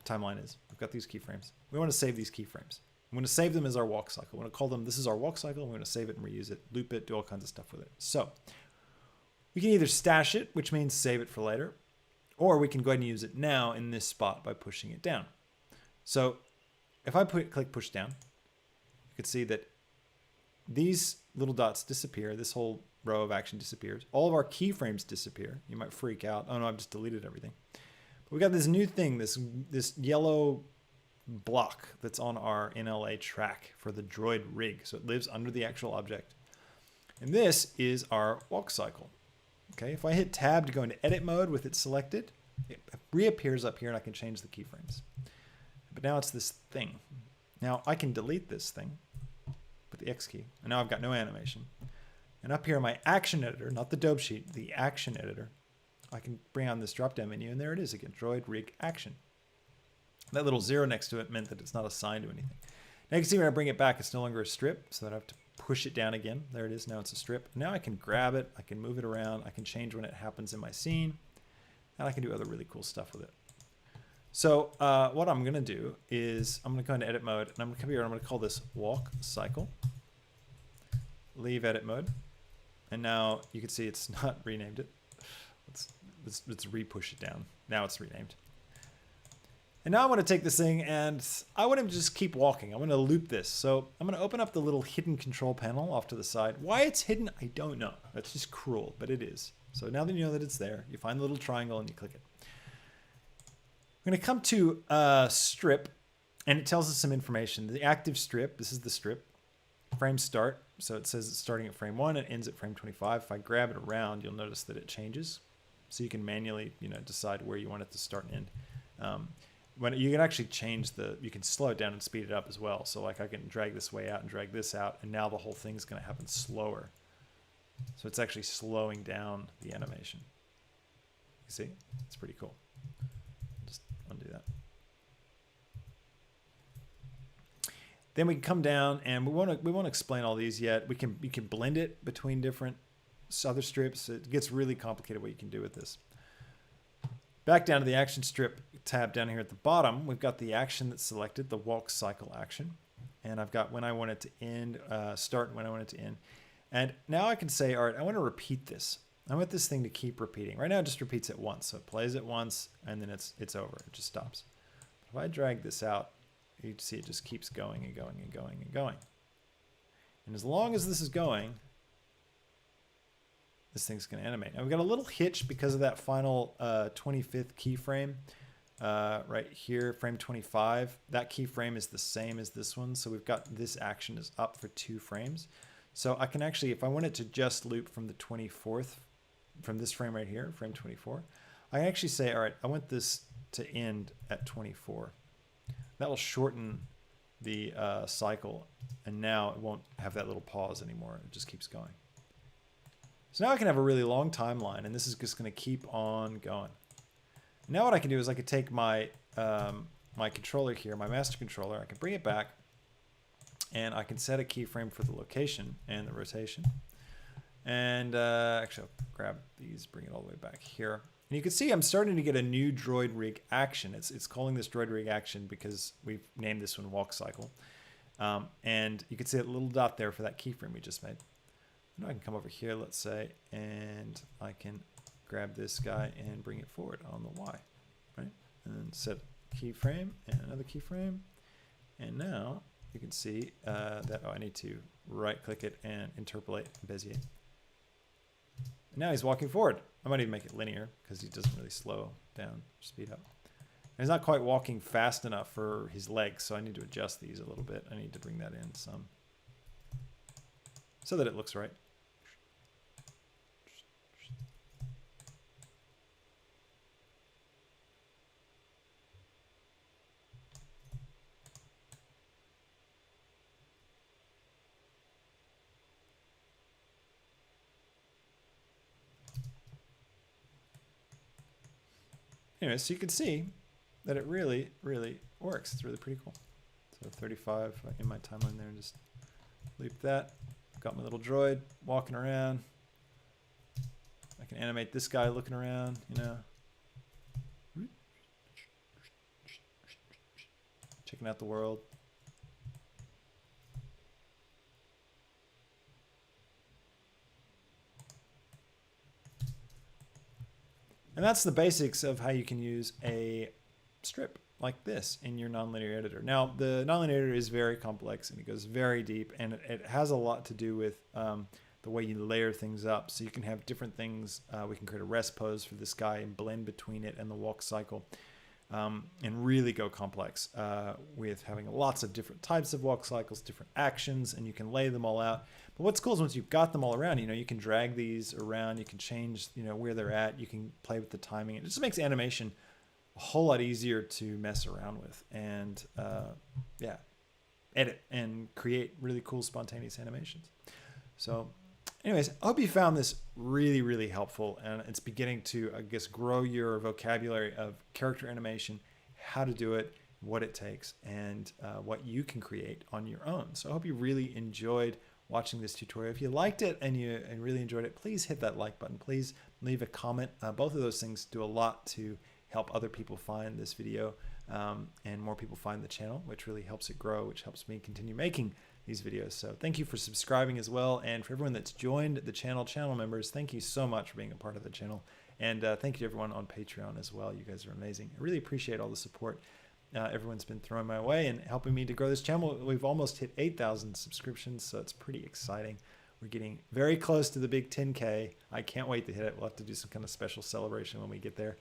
We've got these keyframes. We want to save these keyframes. We want to save them as our walk cycle. We want to call them, this is our walk cycle. We want to save it and reuse it, loop it, do all kinds of stuff with it. So we can either stash it, which means save it for later, or we can go ahead and use it now in this spot by pushing it down. So if I click push down, you can see that these little dots disappear. This whole row of action disappears. All of our keyframes disappear. You might freak out. Oh no, I've just deleted everything. But we got this new thing, this yellow block that's on our NLA track for the droid rig. So it lives under the actual object. And this is our walk cycle. Okay, if I hit tab to go into edit mode with it selected, it reappears up here and I can change the keyframes. But now it's this thing. Now I can delete this thing. the X key. And now I've got no animation. And up here in my action editor, not the dope sheet, the action editor, I can bring on this drop-down menu, and there it is again, droid rig action. That little 0 next to it meant that it's not assigned to anything. Now you can see when I bring it back, it's no longer a strip, so that I have to push it down again. There it is, now it's a strip. Now I can grab it, I can move it around, I can change when it happens in my scene, and I can do other really cool stuff with it. So what I'm gonna do is I'm gonna go into edit mode, and I'm gonna come here and I'm gonna call this walk cycle. Leave edit mode. And now you can see it's not renamed it. Let's re-push it down. Now it's renamed. And now I want to take this thing and I want to just keep walking. I want to loop this. So I'm going to open up the little hidden control panel off to the side. Why it's hidden, I don't know. That's just cruel, but it is. So now that you know that it's there, you find the little triangle and you click it. I'm going to come to strip, and it tells us some information. The active strip, this is the strip, frame start. So it says it's starting at frame 1 and ends at frame 25. If I grab it around, you'll notice that it changes. So you can manually, decide where you want it to start and end. When you can actually change you can slow it down and speed it up as well. So like I can drag this way out and drag this out, and now the whole thing's going to happen slower. So it's actually slowing down the animation. You see? It's pretty cool. Just undo that. Then we can come down, and we won't explain all these yet. You can blend it between different other strips. It gets really complicated what you can do with this. Back down to the action strip tab down here at the bottom, we've got the action that's selected, the walk cycle action. And I've got when I want it to end, start when I want it to end. And now I can say, all right, I want to repeat this. I want this thing to keep repeating. Right now it just repeats it once. So it plays it once and then it's over. It just stops. If I drag this out, you can see it just keeps going and going and going and going. And as long as this is going, this thing's going to animate. Now we've got a little hitch because of that final 25th keyframe right here, frame 25. That keyframe is the same as this one. So we've got this action is up for 2 frames. So I can actually, if I want it to just loop from the 24th, from this frame right here, frame 24, I can actually say, all right, I want this to end at 24. That will shorten the cycle, and now it won't have that little pause anymore. It just keeps going. So now I can have a really long timeline, and this is just going to keep on going. Now what I can do is I could take my my controller here, my master controller, I can bring it back, and I can set a keyframe for the location and the rotation. And actually, I'll grab these, bring it all the way back here. And you can see I'm starting to get a new droid rig action. It's calling this droid rig action because we've named this one walk cycle. And you can see that little dot there for that keyframe we just made. Now I can come over here, let's say, and I can grab this guy and bring it forward on the Y, right? And then set keyframe and another keyframe. And now you can see that I need to right click it and interpolate and Bezier. And now he's walking forward. I might even make it linear because he doesn't really slow down or speed up. And he's not quite walking fast enough for his legs, so I need to adjust these a little bit. I need to bring that in some so that it looks right. Anyway, so you can see that it really, really works. It's really pretty cool. So 35 in my timeline there, and just loop that. Got my little droid walking around. I can animate this guy looking around, checking out the world. And that's the basics of how you can use a strip like this in your nonlinear editor. Now, the nonlinear editor is very complex and it goes very deep, and it has a lot to do with the way you layer things up. So you can have different things. We can create a rest pose for this guy and blend between it and the walk cycle, and really go complex with having lots of different types of walk cycles, different actions, and you can lay them all out. But what's cool is once you've got them all around, you can drag these around, you can change, where they're at, you can play with the timing. It just makes animation a whole lot easier to mess around with. And yeah, edit and create really cool spontaneous animations. So anyways, I hope you found this really, really helpful, and it's beginning to, I guess, grow your vocabulary of character animation, how to do it, what it takes, and what you can create on your own. So I hope you really enjoyed watching this tutorial. If you liked it and you really enjoyed it, please hit that like button. Please leave a comment. Both of those things do a lot to help other people find this video and more people find the channel, which really helps it grow, which helps me continue making these videos. So thank you for subscribing as well. And for everyone that's joined the channel members, thank you so much for being a part of the channel. And thank you to everyone on Patreon as well. You guys are amazing. I really appreciate all the support everyone's been throwing my way and helping me to grow this channel. We've almost hit 8,000 subscriptions, so it's pretty exciting. We're getting very close to the big 10K. I can't wait to hit it. We'll have to do some kind of special celebration when we get there.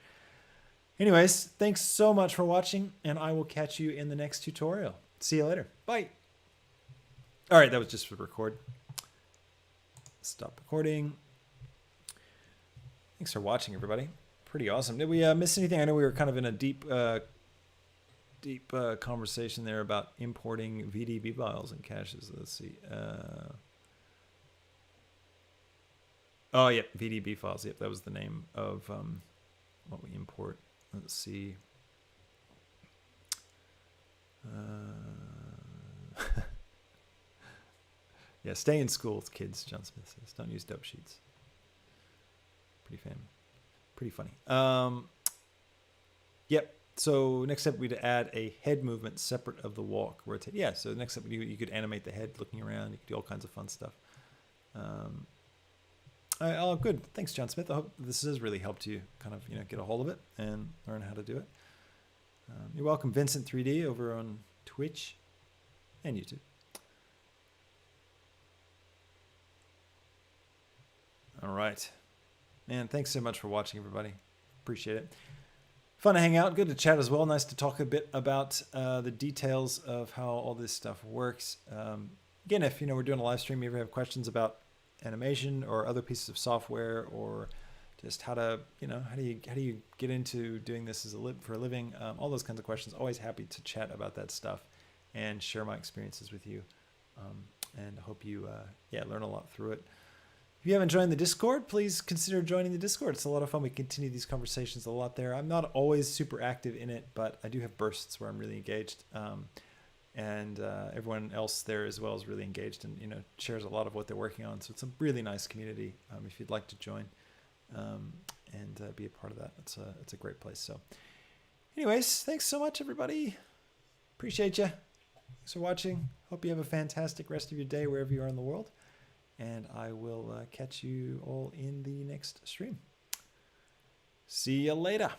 Anyways, thanks so much for watching, and I will catch you in the next tutorial. See you later. Bye. All right, that was just for record. Stop recording. Thanks for watching, everybody. Pretty awesome. Did we miss anything? I know we were kind of in a deep conversation there about importing VDB files and caches. Let's see. Oh, yeah, VDB files. Yep, that was the name of what we import. Let's see. Yeah, stay in school, kids, John Smith says. Don't use dope sheets. Pretty funny. Yep. So next step would be to add a head movement separate of the walk. Rotate. Yeah. So next step you could animate the head looking around. You could do all kinds of fun stuff. Oh, good. Thanks, John Smith. I hope this has really helped you kind of get a hold of it and learn how to do it. You're welcome, Vincent3D over on Twitch and YouTube. All right. Man, thanks so much for watching, everybody. Appreciate it. Fun to hang out. Good to chat as well. Nice to talk a bit about the details of how all this stuff works. Again, if we're doing a live stream, you ever have questions about animation or other pieces of software, or just how to, how do you get into doing this for a living? All those kinds of questions. Always happy to chat about that stuff and share my experiences with you. And I hope you, learn a lot through it. If you haven't joined the Discord, please consider joining the Discord. It's a lot of fun. We continue these conversations a lot there. I'm not always super active in it, but I do have bursts where I'm really engaged. And everyone else there as well is really engaged and shares a lot of what they're working on. So it's a really nice community. If you'd like to join and be a part of that, it's a great place. So anyways, thanks so much, everybody. Appreciate you. Thanks for watching. Hope you have a fantastic rest of your day wherever you are in the world. And I will catch you all in the next stream. See you later.